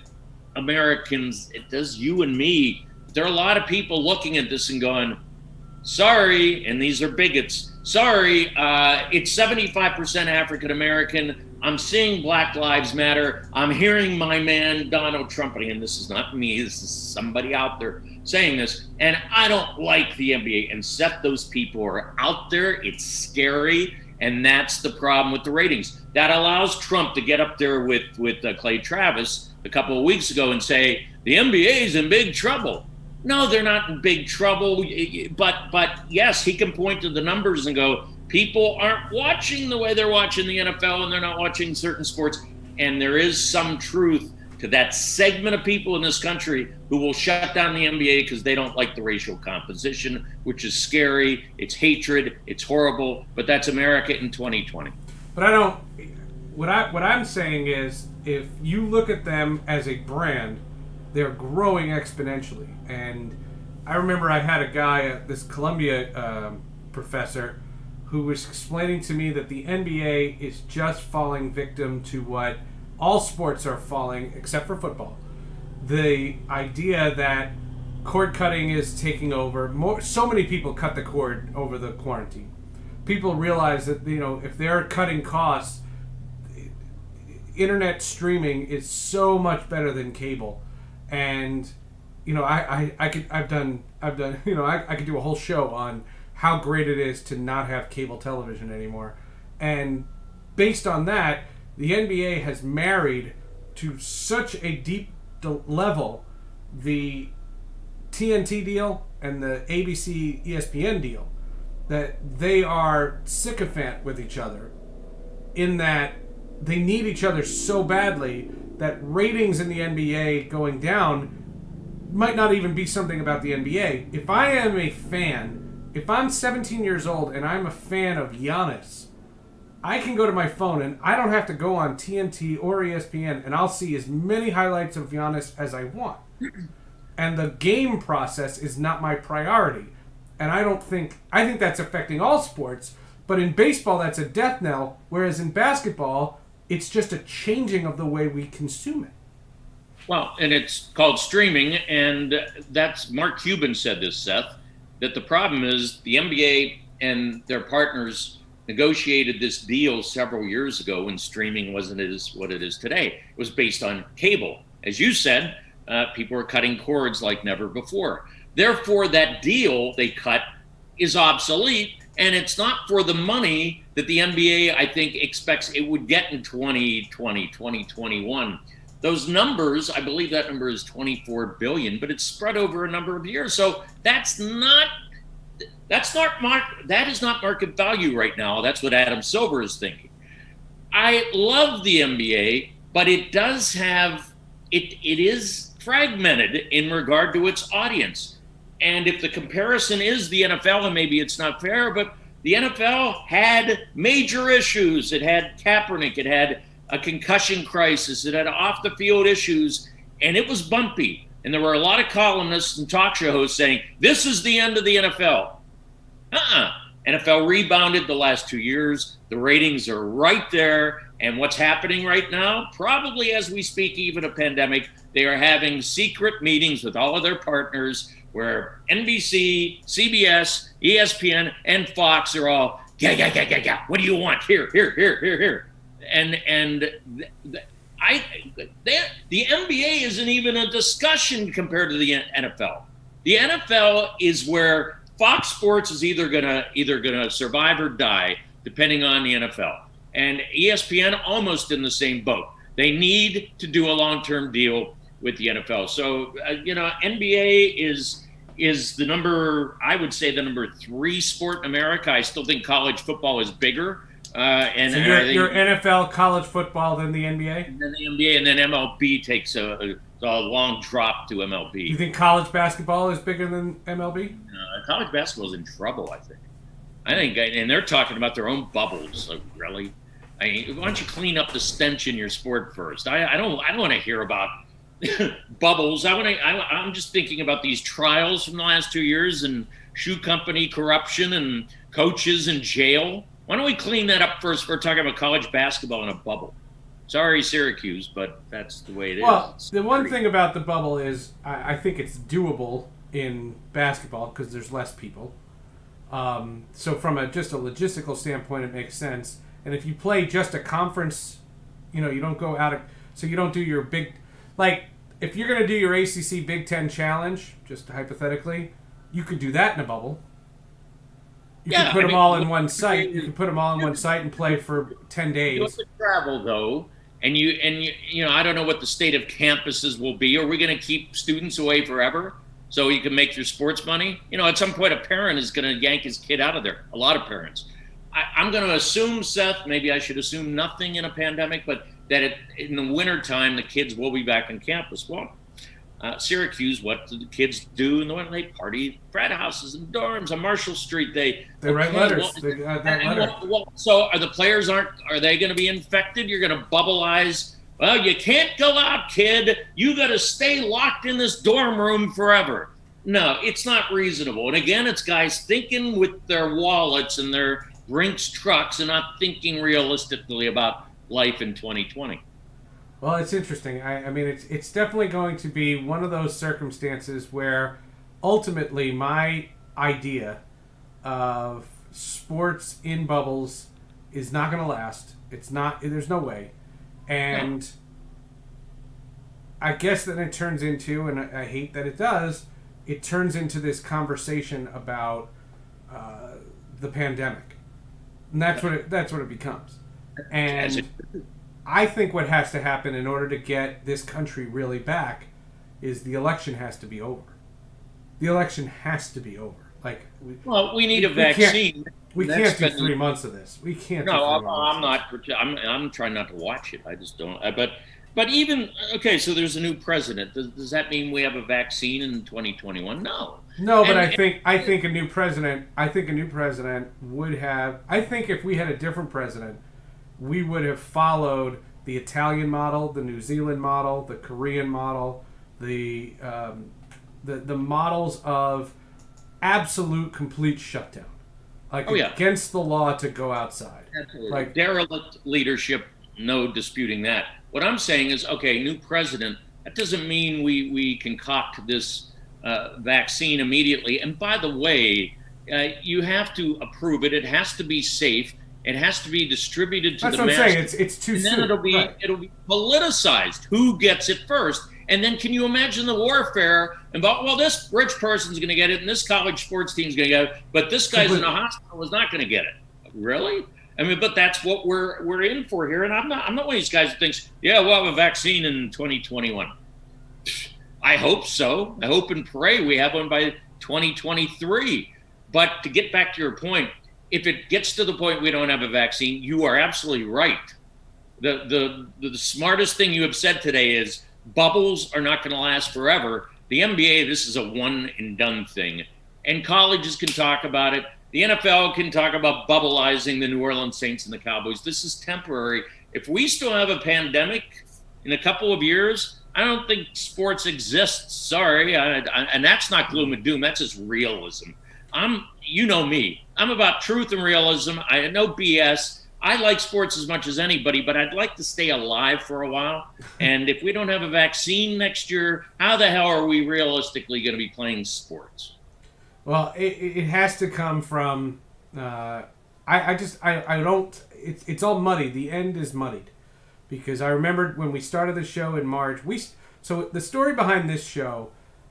Americans. It does you and me. There are a lot of people looking at this and going, sorry, and these are bigots. Sorry, it's 75% African American. I'm seeing Black Lives Matter. I'm hearing my man Donald Trump, and this is not me, this is somebody out there saying this, and I don't like the NBA. And Seth, those people are out there. It's scary, and that's the problem with the ratings. That allows Trump to get up there with Clay Travis a couple of weeks ago and say, the NBA is in big trouble. No, they're not in big trouble. But yes, he can point to the numbers and go, people aren't watching the way they're watching the NFL, and they're not watching certain sports. And there is some truth to that segment of people in this country who will shut down the NBA because they don't like the racial composition, which is scary. It's hatred. It's horrible. But that's America in 2020. But I don't. What I'm saying is, if you look at them as a brand, they're growing exponentially. And I remember I had a guy, this Columbia professor, who was explaining to me that the NBA is just falling victim to what all sports are falling, except for football. The idea that cord cutting is taking over. So many people cut the cord over the quarantine. People realize that, if they're cutting costs, internet streaming is so much better than cable. And I could do a whole show on how great it is to not have cable television anymore. And based on that, the NBA has married to such a deep level the TNT deal and the ABC ESPN deal that they are sycophant with each other, in that they need each other so badly that ratings in the NBA going down might not even be something about the NBA. If I am a fan, if I'm 17 years old and I'm a fan of Giannis, I can go to my phone and I don't have to go on TNT or ESPN, and I'll see as many highlights of Giannis as I want. And the game process is not my priority. And I think that's affecting all sports, but in baseball that's a death knell, whereas in basketball it's just a changing of the way we consume it. Well, and it's called streaming, and that's Mark Cuban said this, Seth, that the problem is the NBA and their partners negotiated this deal several years ago when streaming wasn't what it is today. It was based on cable. As you said, people are cutting cords like never before. Therefore, that deal they cut is obsolete, and it's not for the money that the NBA, I think, expects it would get in 2020, 2021. Those numbers, I believe that number is 24 billion, but it's spread over a number of years. So that is not market value right now. That's what Adam Silver is thinking. I love the NBA, but it does have it is fragmented in regard to its audience. And if the comparison is the NFL, and maybe it's not fair, but the NFL had major issues. It had Kaepernick, it had a concussion crisis, it had off-the-field issues, and it was bumpy. And there were a lot of columnists and talk show hosts saying, this is the end of the NFL. NFL rebounded the last 2 years. The ratings are right there. And what's happening right now, probably as we speak, even a pandemic, they are having secret meetings with all of their partners where NBC, CBS, ESPN, and Fox are all, yeah. What do you want? Here. And the NBA isn't even a discussion compared to the NFL. The NFL is where Fox Sports is either gonna survive or die, depending on the NFL. And ESPN almost in the same boat. They need to do a long-term deal with the NFL. So NBA is the number, I would say, the number 3 sport in America. I still think college football is bigger. So your NFL, college football, then the NBA? And then the NBA, and then MLB takes a long drop to MLB. You think college basketball is bigger than MLB? College basketball is in trouble, I think, and they're talking about their own bubbles. Like, really? Why don't you clean up the stench in your sport first? I don't want to hear about bubbles. I'm just thinking about these trials from the last 2 years and shoe company corruption and coaches in jail. Why don't we clean that up first? We're talking about college basketball in a bubble. Sorry, Syracuse, but that's the way it is. Well, It's the one pretty. thing about the bubble is I think it's doable in basketball because there's less people. So from just a logistical standpoint, it makes sense. And if you play just a conference, you don't go out of, so you don't do your big, like if you're going to do your ACC Big Ten challenge, just hypothetically, you could do that in a bubble. You could Yeah, put I them mean, all in look, one site. You you could put them all in one site and play for 10 have days. to travel though, and I don't know what the state of campuses will be. Are we going to keep students away forever so you can make your sports money? At some point, a parent is going to yank his kid out of there. A lot of parents. I'm going to assume, Seth. Maybe I should assume nothing in a pandemic, but that in the wintertime, the kids will be back on campus. Well, Syracuse, what do the kids do in the winter? They party frat houses and dorms on Marshall Street. They write letters. They got that letter. So are the players are they going to be infected? You're going to bubbleize. Well, you can't go out, kid. You got to stay locked in this dorm room forever. No, it's not reasonable. And again, it's guys thinking with their wallets and their Brinks trucks and not thinking realistically about life in 2020. Well, it's interesting. I mean, it's definitely going to be one of those circumstances where ultimately my idea of sports in bubbles is not going to last. It's not. There's no way. No. And I guess that it turns into, and I hate that it does, it turns into this conversation about the pandemic, and that's what it becomes. As And it, I think what has to happen in order to get this country really back is the election has to be over. The election has to be over. Like well, we need a we can't vaccine. we That's can't do been 3 months of this. We can't do no. 3 months I'm of this. not. I'm trying not to watch it. I just don't. But even okay. So there's a new president. Does that mean we have a vaccine in 2021? No. No, but And, I think a new president. I think a new president would have. I think if we had a different president, we would have followed the Italian model, the New Zealand model, the Korean model, the models of absolute complete shutdown, like oh yeah. against the law to go outside. Absolutely. Like Derelict leadership, no disputing that. What I'm saying is, okay, new president, that doesn't mean we concoct this vaccine immediately. And by the way, you have to approve it. It has to be safe. It has to be distributed to that's the what I'm masses. saying. It's too And then soon. Right. it'll be politicized. Who gets it first? And then can you imagine the warfare about, well, this rich person's going to get it and this college sports team's going to get it, but this guy's in a hospital is not going to get it. Really? I mean, but that's what we're in for here. And I'm not one of these guys who thinks, yeah, we'll have a vaccine in 2021. I hope so. I hope and pray we have one by 2023. But to get back to your point, if it gets to the point we don't have a vaccine, you are absolutely right. The smartest thing you have said today is bubbles are not going to last forever. The NBA, this is a one and done thing. And colleges can talk about it. The NFL can talk about bubbleizing the New Orleans Saints and the Cowboys. This is temporary. If we still have a pandemic in a couple of years, I don't think sports exists. Sorry. And that's not gloom and doom. That's just realism. You know me. I'm about truth and realism. I no BS. I like sports as much as anybody, but I'd like to stay alive for a while. And if we don't have a vaccine next year, how the hell are we realistically going to be playing sports? Well, it has to come from. I don't. It's all muddy. The end is muddied, because I remembered when we started the show in March. So the story behind this show,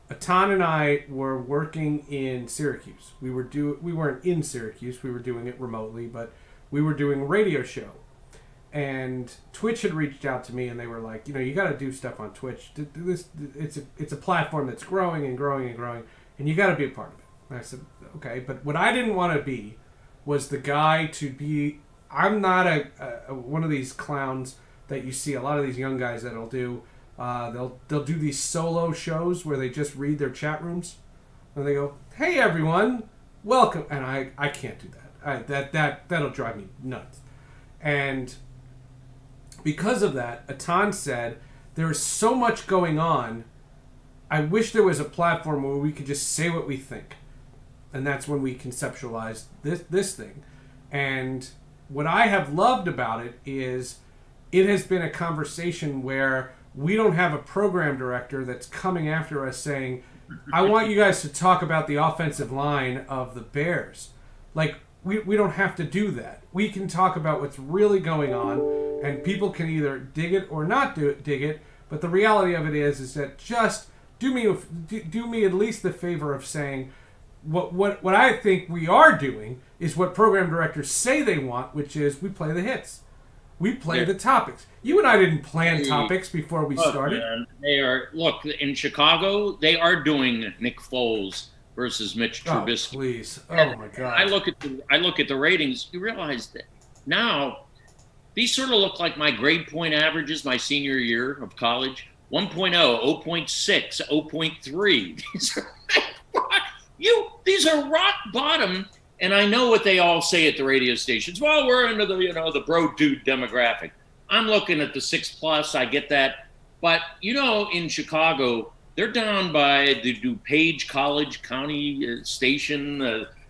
Atan and I were working in Syracuse. We weren't in Syracuse. We were doing it remotely, but we were doing a radio show. And Twitch had reached out to me, and they were like, you got to do stuff on Twitch. It's a platform that's growing and growing and growing, and you got to be a part of it. And I said, okay, but what I didn't want to be was the guy to be. I'm not a one of these clowns that you see a lot of these young guys that'll do. They'll do these solo shows where they just read their chat rooms, and they go, "Hey everyone, welcome." And I can't do that. That'll drive me nuts. And because of that, Atan said there is so much going on. I wish there was a platform where we could just say what we think. And that's when we conceptualized this thing. And what I have loved about it is it has been a conversation where we don't have a program director that's coming after us saying, I want you guys to talk about the offensive line of the Bears. Like, we don't have to do that. We can talk about what's really going on, and people can either dig it or not dig it. But the reality of it is that just do me at least the favor of saying what I think we are doing is what program directors say they want, which is we play the hits. We play the topics. You and I didn't plan topics before we started. Man, they are in Chicago. They are doing Nick Foles versus Mitch Trubisky. Oh, please! Oh my God! I look at the ratings. You realize that now these sort of look like my grade point averages my senior year of college: 1.0, 0.6, 0.3. These are rock bottom. And I know what they all say at the radio stations. Well, we're into the bro dude demographic. I'm looking at the 6+. I get that. But, in Chicago, they're down by the DuPage College County station,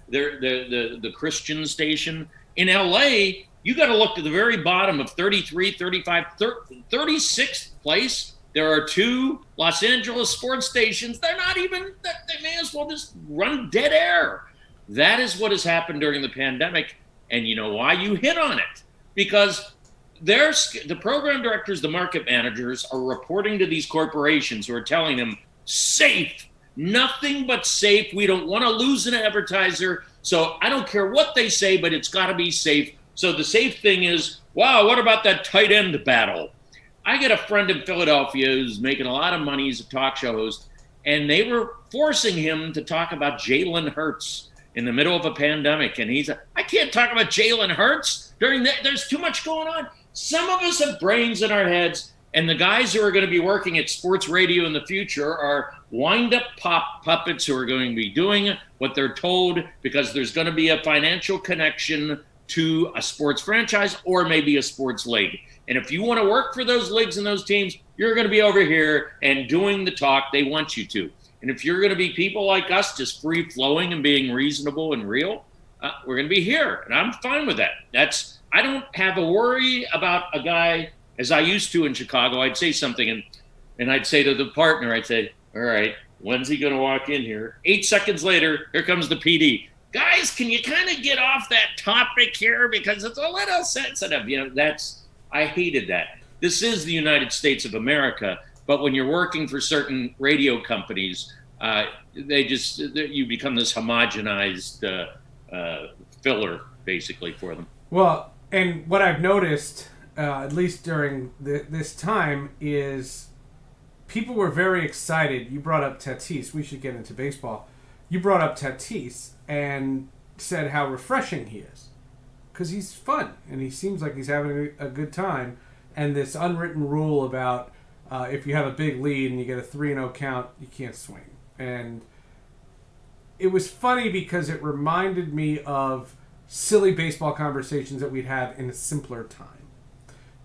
the Christian station. In L.A., you got to look to the very bottom of 33, 35, 36th place. There are 2 Los Angeles sports stations. They're not even, they may as well just run dead air. That is what has happened during the pandemic. And you know why? You hit on it. Because the program directors, the market managers are reporting to these corporations who are telling them, safe, nothing but safe. We don't want to lose an advertiser. So I don't care what they say, but it's got to be safe. So the safe thing is, wow, what about that tight end battle? I get a friend in Philadelphia who's making a lot of money. He's a talk show host. And they were forcing him to talk about Jalen Hurts in the middle of a pandemic. And he's I can't talk about Jalen Hurts during that. There's too much going on. Some of us have brains in our heads, and the guys who are going to be working at sports radio in the future are wind-up puppets who are going to be doing what they're told because there's going to be a financial connection to a sports franchise or maybe a sports league. And if you want to work for those leagues and those teams, you're going to be over here and doing the talk they want you to. And if you're going to be people like us, just free-flowing and being reasonable and real, we're going to be here. And I'm fine with that. I don't have a worry about a guy, as I used to in Chicago. I'd say something, and I'd say to the partner, I'd say, all right, when's he going to walk in here? 8 seconds later, here comes the PD. Guys, can you kind of get off that topic here? Because it's a little sensitive. I hated that. This is the United States of America. But when you're working for certain radio companies, you become this homogenized filler, basically, for them. Well, and what I've noticed, at least during this time, is people were very excited. You brought up Tatis. We should get into baseball. You brought up Tatis and said how refreshing he is. Because he's fun, and he seems like he's having a good time. And this unwritten rule about if you have a big lead and you get a 3-0 count, you can't swing. And it was funny because it reminded me of silly baseball conversations that we'd had in a simpler time.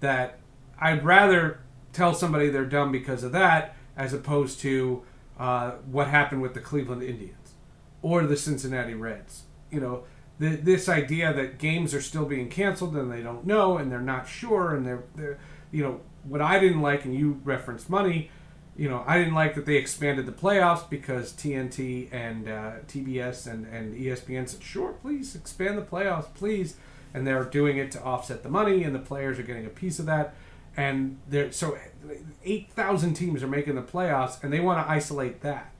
That I'd rather tell somebody they're dumb because of that as opposed to what happened with the Cleveland Indians or the Cincinnati Reds. This idea that games are still being canceled and they don't know and they're not sure and they're what I didn't like, and you referenced money, I didn't like that they expanded the playoffs because TNT and TBS and ESPN said, sure, please expand the playoffs, please. And they're doing it to offset the money, and the players are getting a piece of that. And so 8,000 teams are making the playoffs, and they want to isolate that.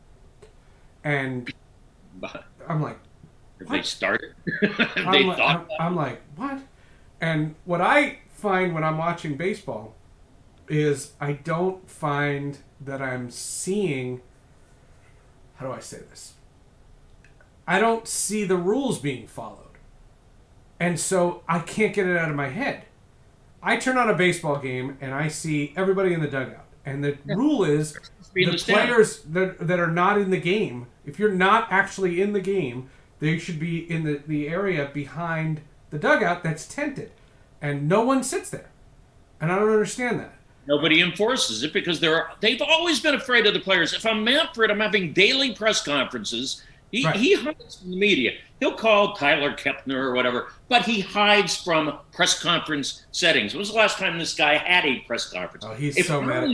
And I'm like, if they started, I'm like, what? And what I find when I'm watching baseball is I don't find that I'm seeing, how do I say this? I don't see the rules being followed. And so I can't get it out of my head. I turn on a baseball game and I see everybody in the dugout. And the rule is the players that are not in the game, if you're not actually in the game, they should be in the area behind the dugout that's tented. And no one sits there. And I don't understand that. Nobody enforces it because they've always been afraid of the players. If I'm Manfred, I'm having daily press conferences. He hides from the media. He'll call Tyler Kepner or whatever, but he hides from press conference settings. When was the last time this guy had a press conference? Oh, he's so mad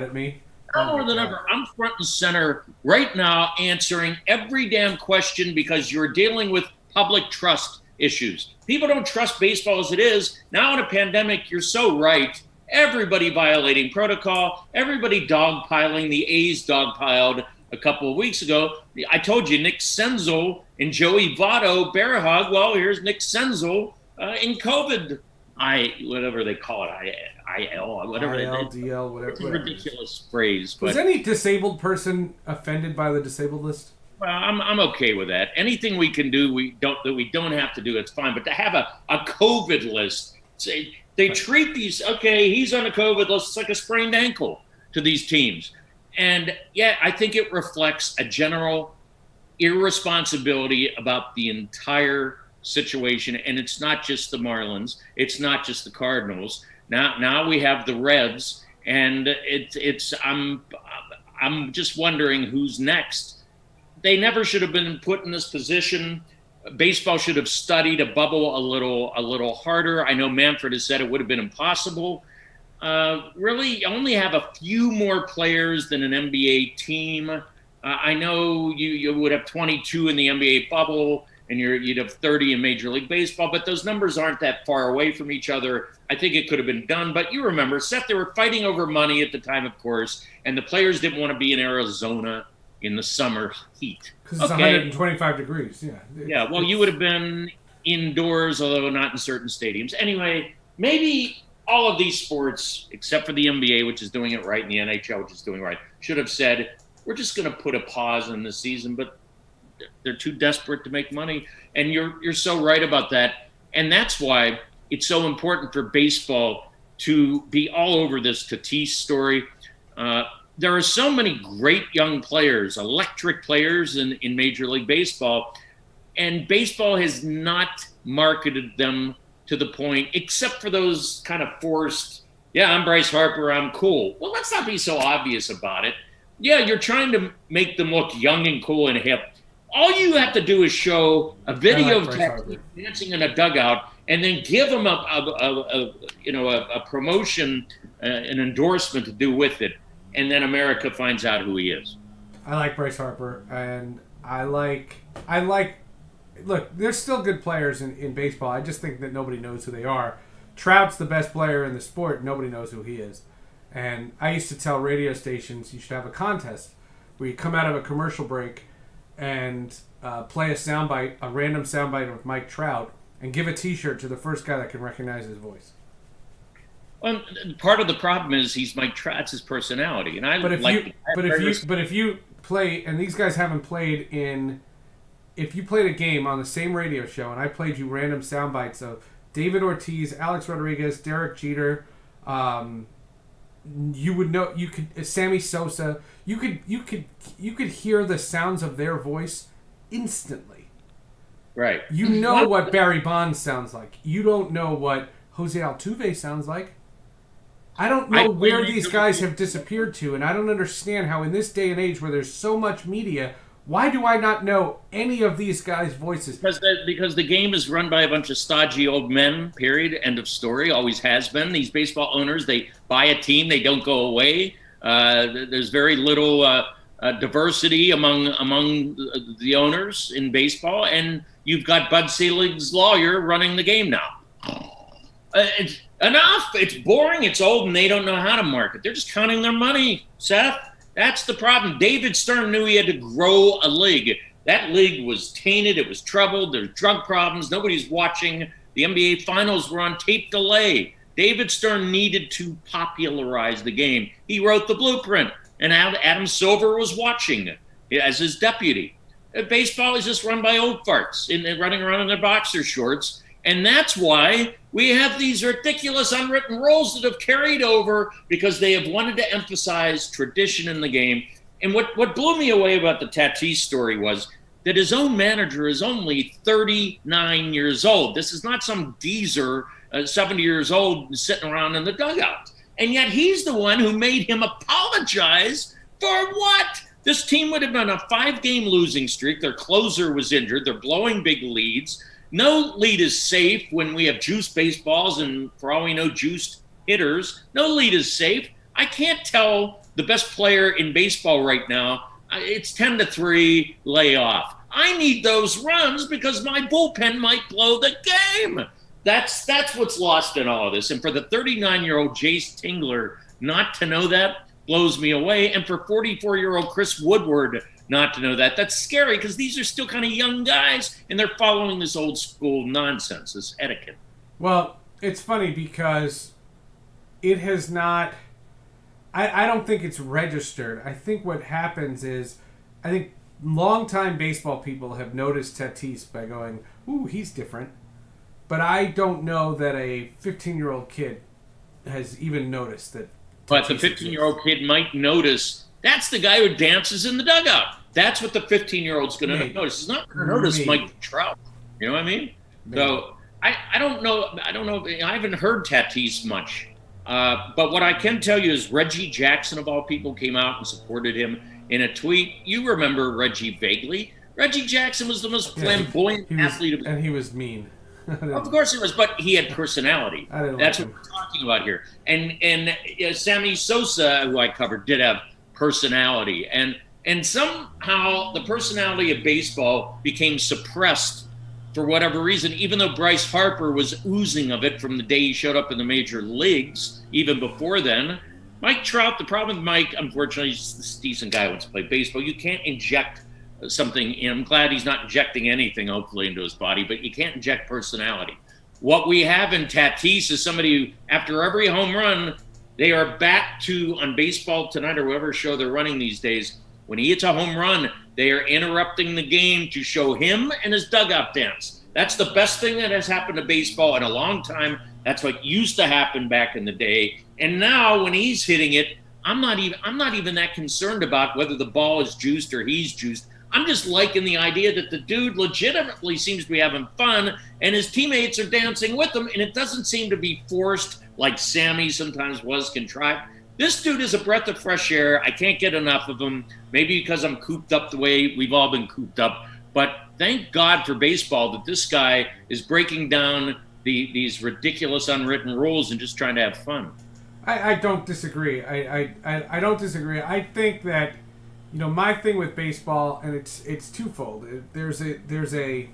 at me. Now more than ever, I'm front and center right now answering every damn question because you're dealing with public trust issues. People don't trust baseball as it is. Now in a pandemic, you're so right. Everybody violating protocol, everybody dogpiling. The A's dogpiled a couple of weeks ago. I told you, Nick Senzel and Joey Votto bear hug. Well, here's Nick Senzel in COVID. Whatever they call it, IL, whatever ILDL, whatever. It's a ridiculous phrase. Was any disabled person offended by the disabled list? Well, I'm okay with that. Anything we can do, we don't have to do. It's fine. But to have a COVID list, they treat these. Okay, he's on a COVID list. It's like a sprained ankle to these teams. And yeah, I think it reflects a general irresponsibility about the entire situation. And it's not just the Marlins. It's not just the Cardinals. Now we have the Reds, and I'm just wondering who's next. They never should have been put in this position. Baseball should have studied a bubble a little harder. I know Manfred has said it would have been impossible. Really, only have a few more players than an NBA team. I know you would have 22 in the NBA bubble, and you'd have 30 in Major League Baseball, but those numbers aren't that far away from each other. I think it could have been done, but you remember, Seth, they were fighting over money at the time, of course, and the players didn't want to be in Arizona in the summer heat. Because it's 125 degrees, yeah. Yeah, well, you would have been indoors, although not in certain stadiums. Anyway, maybe all of these sports, except for the NBA, which is doing it right, and the NHL, which is doing it right, should have said, we're just going to put a pause in the season, but they're too desperate to make money. And you're so right about that. And that's why it's so important for baseball to be all over this Tatis story. There are so many great young players, electric players in Major League Baseball, and baseball has not marketed them to the point, except for those kind of forced, yeah, I'm Bryce Harper, I'm cool. Well, let's not be so obvious about it. Yeah, you're trying to make them look young and cool and hip. All you have to do is show a video of Tatis dancing in a dugout, and then give them a promotion, an endorsement to do with it, and then America finds out who he is. I like Bryce Harper, and I like. Look, there's still good players in baseball. I just think that nobody knows who they are. Trout's the best player in the sport. Nobody knows who he is. And I used to tell radio stations you should have a contest where you come out of a commercial break and play a random soundbite with Mike Trout, and give a T-shirt to the first guy that can recognize his voice. Well, part of the problem is he's Mike Trout's his personality, and if you play, and these guys haven't played in. If you played a game on the same radio show, and I played you random sound bites of David Ortiz, Alex Rodriguez, Derek Jeter, you would know. You could Sammy Sosa. You could hear the sounds of their voice instantly. Right. You know what Barry Bonds sounds like. You don't know what Jose Altuve sounds like. I don't know where these guys have disappeared to, and I don't understand how in this day and age where there's so much media, why do I not know any of these guys' voices? Because the game is run by a bunch of stodgy old men, period, end of story, always has been. These baseball owners, they buy a team, they don't go away. There's very little diversity among the owners in baseball, and you've got Bud Selig's lawyer running the game now. Enough. It's boring, it's old, and they don't know how to market. They're just counting their money, Seth. That's the problem. David Stern knew he had to grow a league. That league was tainted. It was troubled. There's drug problems. Nobody's watching. The NBA Finals were on tape delay. David Stern needed to popularize the game. He wrote the blueprint, and Adam Silver was watching it as his deputy. Baseball is just run by old farts running around in their boxer shorts, and that's why we have these ridiculous unwritten rules that have carried over because they have wanted to emphasize tradition in the game. And what blew me away about the Tatis story was that his own manager is only 39 years old. This is not some geezer, 70 years old, sitting around in the dugout. And yet he's the one who made him apologize for what? This team would have been a 5-game losing streak. Their closer was injured. They're blowing big leads. No lead is safe when we have juiced baseballs and, for all we know, juiced hitters. No lead is safe. I can't tell the best player in baseball right now, it's 10-3, lay off. I need those runs because my bullpen might blow the game. That's what's lost in all of this. And for the 39-year-old Jace Tingler not to know that blows me away. And for 44-year-old Chris Woodward not to know that, that's scary because these are still kind of young guys and they're following this old school nonsense, this etiquette. Well, it's funny because it has not... I don't think it's registered. I think what happens is, I think longtime baseball people have noticed Tatis by going, ooh, he's different. But I don't know that a 15-year-old kid has even noticed that. But the 15-year-old kid might notice that's the guy who dances in the dugout. That's what the 15-year-old's going to notice. He's not going to notice Mike Trout. You know what I mean? Maybe. So I don't know. I haven't heard Tatis much. But what I can tell you is Reggie Jackson, of all people, came out and supported him in a tweet. You remember Reggie vaguely. Reggie Jackson was the most flamboyant athlete. And he was mean. Of course he was, but he had personality. That's what we're talking about here. And Sammy Sosa, who I covered, did have personality. And somehow the personality of baseball became suppressed for whatever reason, even though Bryce Harper was oozing of it from the day he showed up in the major leagues, even before then. Mike Trout, the problem with Mike, unfortunately, he's this decent guy who wants to play baseball. You can't inject something in. I'm glad he's not injecting anything, hopefully, into his body, but you can't inject personality. What we have in Tatis is somebody who, after every home run, they are back to, on Baseball Tonight or whatever show they're running these days, when he hits a home run, they are interrupting the game to show him and his dugout dance. That's the best thing that has happened to baseball in a long time. That's what used to happen back in the day. And now when he's hitting it, I'm not even that concerned about whether the ball is juiced or he's juiced. I'm just liking the idea that the dude legitimately seems to be having fun and his teammates are dancing with him, and it doesn't seem to be forced like Sammy sometimes was contrived. This dude is a breath of fresh air. I can't get enough of him, maybe because I'm cooped up the way we've all been cooped up. But thank God for baseball that this guy is breaking down these ridiculous unwritten rules and just trying to have fun. I don't disagree. I don't disagree. I think that, my thing with baseball, and it's twofold. There's a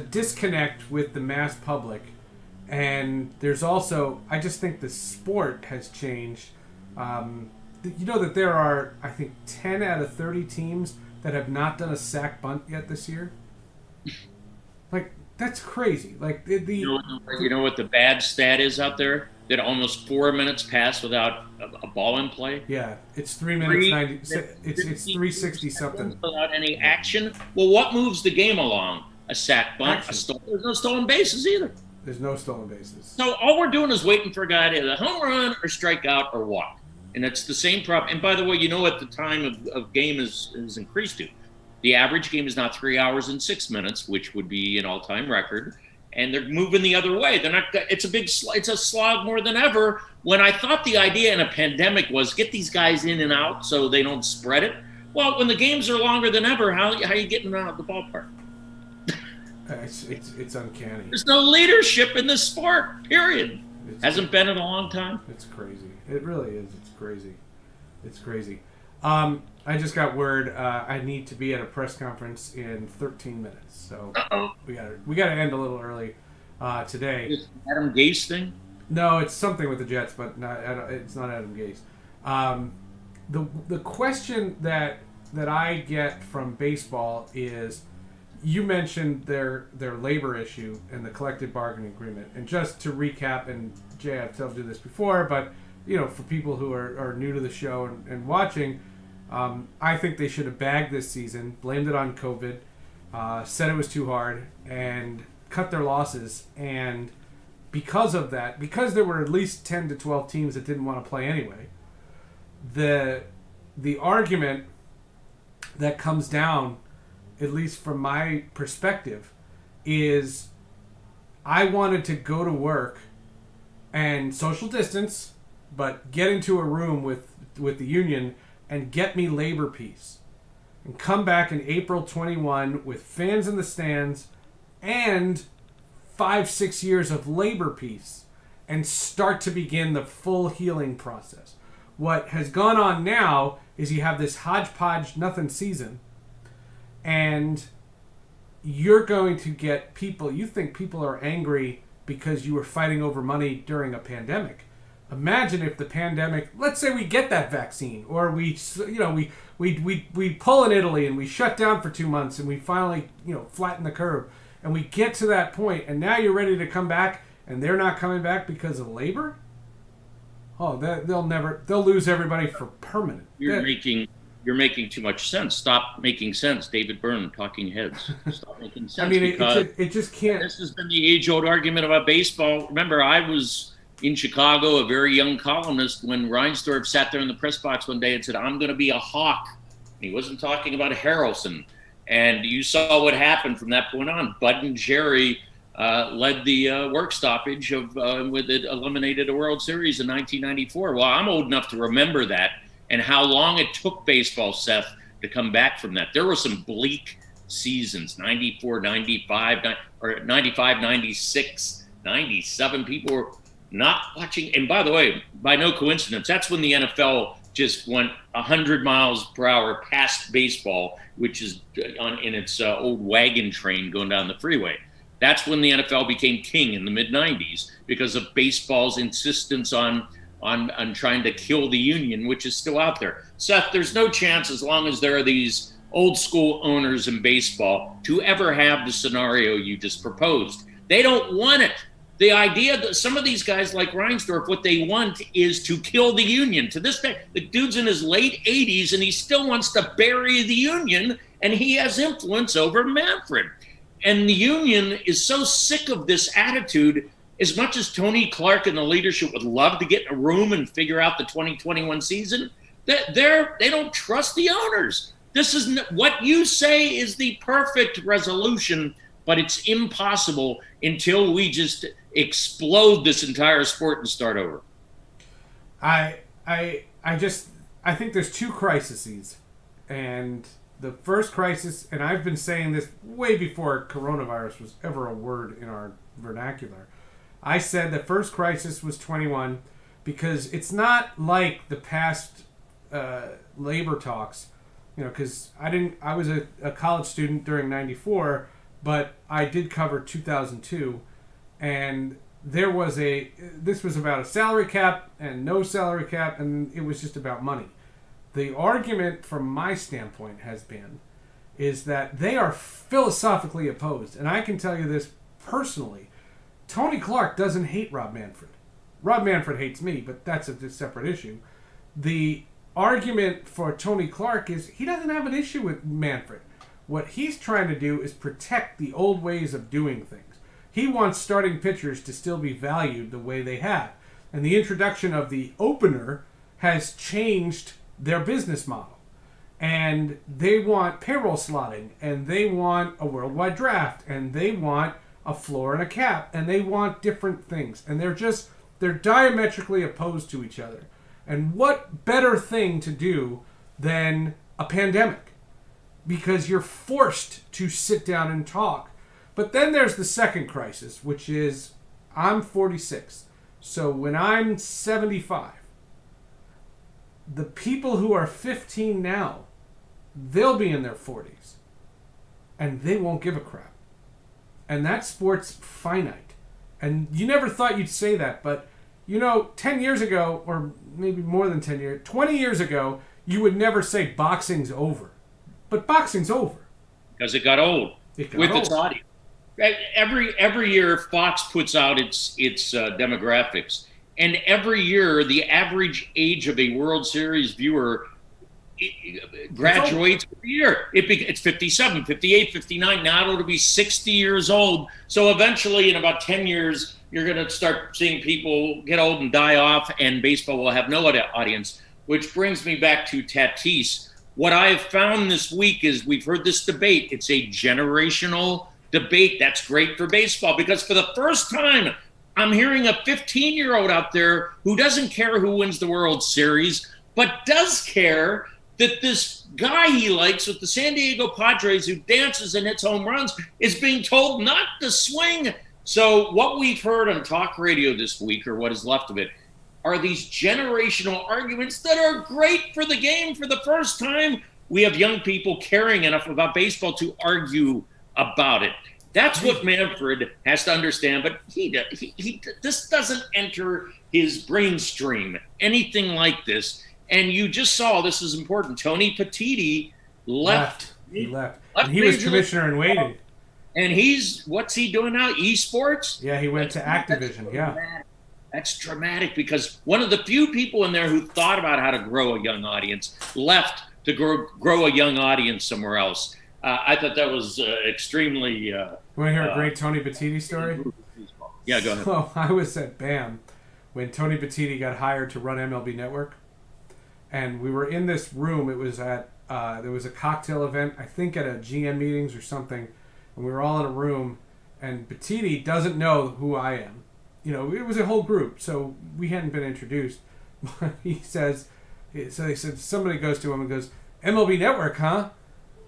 disconnect with the mass public, and there's also, I just think the sport has changed. That there are, I think, 10 out of 30 teams that have not done a sack bunt yet this year. Like, that's crazy. Like you know what the bad stat is out there? That almost 4 minutes pass without a ball in play. Yeah, it's 3 minutes 90. It's 360 something without any action. Well, what moves the game along? A sack bunt. There's no stolen bases either. There's no stolen bases. So all we're doing is waiting for a guy to hit a home run or strike out or walk, and it's the same problem. And by the way, what the time of game is increased to? The average game is now 3 hours and 6 minutes, which would be an all-time record. And they're moving the other way. They're not. It's a slog more than ever. When I thought the idea in a pandemic was get these guys in and out so they don't spread it. Well, when the games are longer than ever, how are you getting out of the ballpark? It's uncanny. There's no leadership in this sport. Period. Hasn't been in a long time. It's crazy. It really is. It's crazy. It's crazy. I just got word I need to be at a press conference in 13 minutes, so we gotta end a little early today. Is Adam Gase thing? No, it's something with the Jets, but it's not Adam Gase. The question that I get from baseball is, you mentioned their labor issue and the collective bargaining agreement, and just to recap, and Jay, I've told you this before, but for people who are new to the show and watching. I think they should have bagged this season, blamed it on COVID, said it was too hard, and cut their losses. And because of that, because there were at least 10 to 12 teams that didn't want to play anyway, the argument that comes down, at least from my perspective, is I wanted to go to work and social distance but get into a room with the union and get me labor peace, and come back in April 21 with fans in the stands and 5-6 years of labor peace, and start to begin the full healing process. What has gone on now is you have this hodgepodge nothing season, and you're going to get people, you think people are angry because you were fighting over money during a pandemic. Imagine if the pandemic, let's say we get that vaccine, or we pull in Italy and we shut down for 2 months and we finally, flatten the curve, and we get to that point, and now you're ready to come back, and they're not coming back because of labor. Oh, they'll lose everybody for permanent. You're making too much sense. Stop making sense, David Byrne, Talking Heads. Stop making sense. I mean, it just can't. This has been the age-old argument about baseball. Remember, I was in Chicago, a very young columnist, when Reinsdorf sat there in the press box one day and said, "I'm going to be a Hawk." And he wasn't talking about Harrelson. And you saw what happened from that point on. Bud and Jerry led the work stoppage with it eliminated a World Series in 1994. Well, I'm old enough to remember that and how long it took baseball, Seth, to come back from that. There were some bleak seasons, 94, 95, or 95, 96, 97. People were not watching. And by the way, by no coincidence, that's when the NFL just went 100 miles per hour past baseball, which is in its old wagon train going down the freeway. That's when the NFL became king in the mid-90s because of baseball's insistence on trying to kill the union, which is still out there. Seth, there's no chance, as long as there are these old school owners in baseball, to ever have the scenario you just proposed. They don't want it. The idea that some of these guys like Reinsdorf, what they want is to kill the union. To this day, the dude's in his late 80s and he still wants to bury the union, and he has influence over Manfred. And the union is so sick of this attitude. As much as Tony Clark and the leadership would love to get in a room and figure out the 2021 season, they don't trust the owners. This is what you say is the perfect resolution, but it's impossible until we just explode this entire sport and start over. I think there's two crises, and the first crisis, and I've been saying this way before coronavirus was ever a word in our vernacular. I said the first crisis was 21 because it's not like the past labor talks, because I was a college student during 94, but I did cover 2002, and this was about a salary cap and no salary cap, and it was just about money. The argument from my standpoint is that they are philosophically opposed, and I can tell you this personally. Tony Clark doesn't hate Rob Manfred. Rob Manfred hates me, but that's a separate issue. The argument for Tony Clark is he doesn't have an issue with Manfred. What he's trying to do is protect the old ways of doing things. He wants starting pitchers to still be valued the way they have. And the introduction of the opener has changed their business model. And they want payroll slotting, and they want a worldwide draft, and they want a floor and a cap, and they want different things. And they're diametrically opposed to each other. And what better thing to do than a pandemic? Because you're forced to sit down and talk. But then there's the second crisis, which is I'm 46. So when I'm 75, the people who are 15 now, they'll be in their 40s. And they won't give a crap. And that sport's finite. And you never thought you'd say that, but 10 years ago, or maybe more than 10 years, 20 years ago, you would never say boxing's over. But boxing's over. Because it got old. Its audience. Every year, Fox puts out its demographics. And every year, the average age of a World Series viewer graduates every year. It's 57, 58, 59. Now it'll be 60 years old. So eventually, in about 10 years, you're going to start seeing people get old and die off, and baseball will have no audience. Which brings me back to Tatis. What I have found this week is we've heard this debate. It's a generational debate. That's great for baseball because for the first time, I'm hearing a 15-year-old out there who doesn't care who wins the World Series, but does care that this guy he likes with the San Diego Padres who dances and hits home runs is being told not to swing. So what we've heard on talk radio this week, or what is left of it, are these generational arguments that are great for the game. For the first time, we have young people caring enough about baseball to argue about it. That's what Manfred has to understand, but this doesn't enter his brainstream, anything like this. And you just saw, this is important, Tony Petitti left. He left. And he was commissioner in waiting. And what's he doing now? Esports? Yeah, he went to Activision, That's dramatic, because one of the few people in there who thought about how to grow a young audience left to grow a young audience somewhere else. I thought that was extremely... you want to hear a great Tony Petitti story? Yeah, go ahead. So I was at BAM when Tony Petitti got hired to run MLB Network. And we were in this room. It was at... there was a cocktail event, I think at a GM meetings or something. And we were all in a room. And Petitti doesn't know who I am. You know, it was a whole group, so we hadn't been introduced. He says... So they said, somebody goes to him and goes, MLB Network, huh?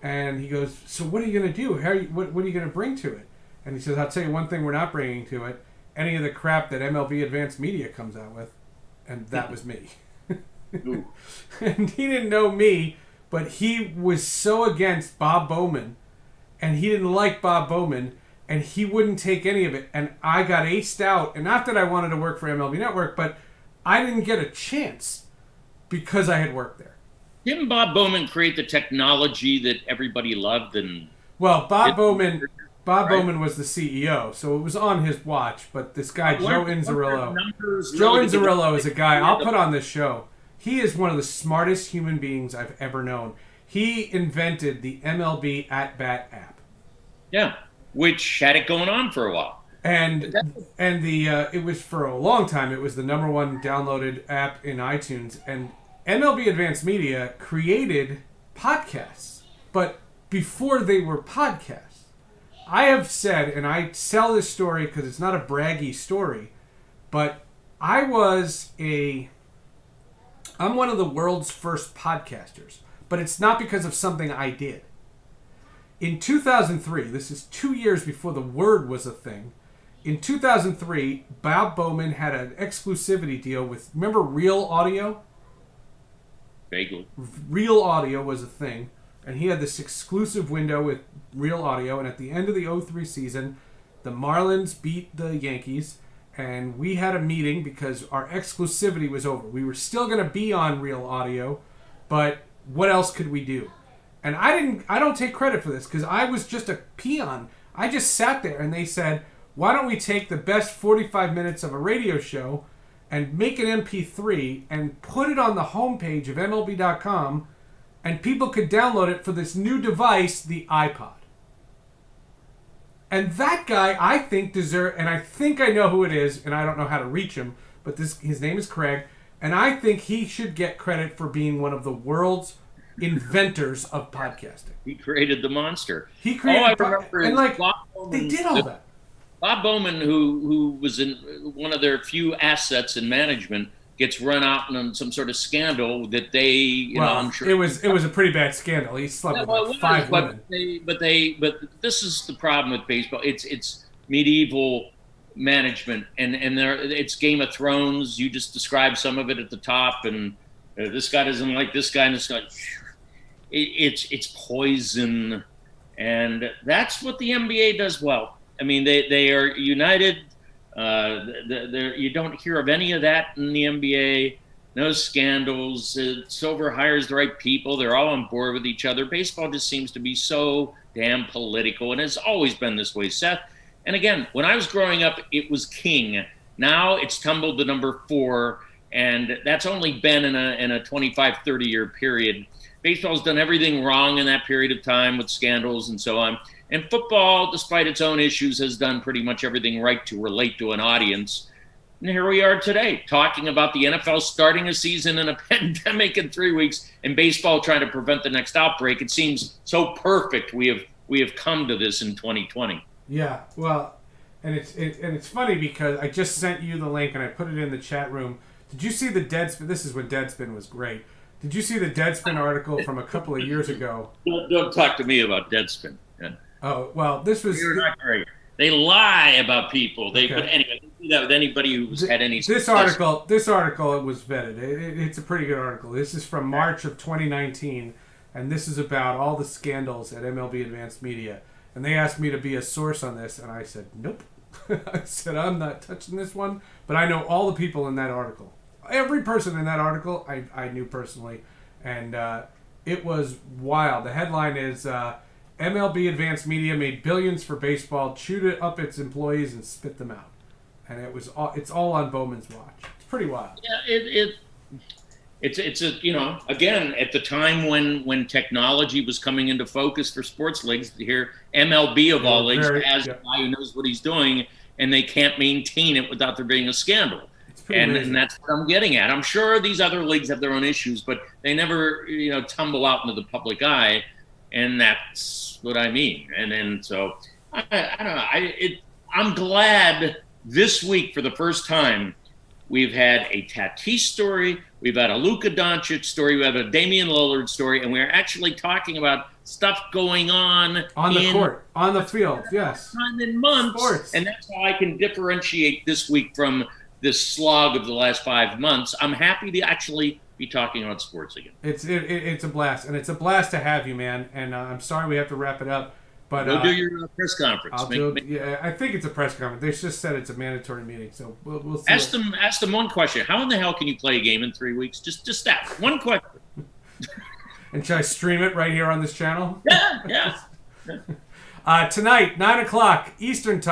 And he goes, so what are you going to do? What are you going to bring to it? And he says, I'll tell you one thing we're not bringing to it. Any of the crap that MLB Advanced Media comes out with. And that was me. And he didn't know me, but he was so against Bob Bowman. And he didn't like Bob Bowman. And he wouldn't take any of it. And I got aced out. And not that I wanted to work for MLB Network, but I didn't get a chance because I had worked there. Didn't Bob Bowman create the technology that everybody loved? Well, Bob Bowman was the CEO, so it was on his watch. But this guy, Joe Inzerillo is a guy I'll put on this show. He is one of the smartest human beings I've ever known. He invented the MLB At-Bat app. Yeah, which had it going on for a while. And it was for a long time. It was the #1 downloaded app in iTunes. And MLB Advanced Media created podcasts, but before they were podcasts. I have said, and I sell this story because it's not a braggy story, but I'm one of the world's first podcasters, but it's not because of something I did. In 2003, this is 2 years before the word was a thing, in 2003, Bob Bowman had an exclusivity deal with, remember Real Audio? Vaguely. Real Audio was a thing, and he had this exclusive window with Real Audio, and at the end of the 2003 season, the Marlins beat the Yankees, and we had a meeting because our exclusivity was over. We were still going to be on Real Audio, but what else could we do? And I don't take credit for this because I was just a peon. I just sat there, and they said, why don't we take the best 45 minutes of a radio show and make an MP3 and put it on the homepage of MLB.com, and people could download it for this new device, the iPod. And that guy, I think, and I think I know who it is, and I don't know how to reach him, but his name is Craig, and I think he should get credit for being one of the world's inventors of podcasting. He created the monster. He created, they did all that. Bob Bowman, who was in one of their few assets in management, gets run out in some sort of scandal that I'm sure it was a pretty bad scandal. He slept with 5 women. But this is the problem with baseball. It's medieval management, and it's Game of Thrones. You just described some of it at the top, and this guy doesn't like this guy, and this guy. It's poison, and that's what the NBA does well. I mean, they are united. You don't hear of any of that in the NBA. No scandals. Silver hires the right people. They're all on board with each other. Baseball just seems to be so damn political, and it's always been this way, Seth. And again, when I was growing up, it was king. Now it's tumbled to number 4, and that's only been in a 25, 30-year period. Baseball's done everything wrong in that period of time with scandals and so on. And football, despite its own issues, has done pretty much everything right to relate to an audience. And here we are today, talking about the NFL starting a season in a pandemic in 3 weeks, and baseball trying to prevent the next outbreak. It seems so perfect we have come to this in 2020. Yeah, well, And it's funny because I just sent you the link and I put it in the chat room. Did you see the Deadspin? This is when Deadspin was great. Did you see the Deadspin article from a couple of years ago? Don't talk to me about Deadspin. Yeah. Oh well, this was. You're not great. They lie about people. Okay. But anyway, do that with anybody who's had any. This article was vetted. It's a pretty good article. This is from March of 2019, and this is about all the scandals at MLB Advanced Media. And they asked me to be a source on this, and I said nope. I said I'm not touching this one. But I know all the people in that article. Every person in that article I knew personally, and it was wild. The headline is. MLB Advanced Media made billions for baseball, chewed up its employees, and spit them out. And it's all on Bowman's watch. It's pretty wild. Yeah, it's a again at the time when technology was coming into focus for sports leagues. Here MLB of all leagues has a guy who knows what he's doing, and they can't maintain it without there being a scandal. And that's what I'm getting at. I'm sure these other leagues have their own issues, but they never tumble out into the public eye. And that's what I mean. And then so I don't know. I'm glad this week for the first time we've had a Tatis story, we've had a Luka Doncic story, we have a Damian Lillard story, and we're actually talking about stuff going on the court, on the field. Yes, time in months, sports. And that's how I can differentiate this week from this slog of the last 5 months. I'm happy to actually be talking about sports again. It's a blast, and it's a blast to have you, man. And I'm sorry we have to wrap it up, but go do your press conference. Yeah, I think it's a press conference. They just said it's a mandatory meeting, so we'll see. Ask them one question: how in the hell can you play a game in 3 weeks? Just that one question. And should I stream it right here on this channel? Yeah. Tonight, 9 o'clock Eastern time.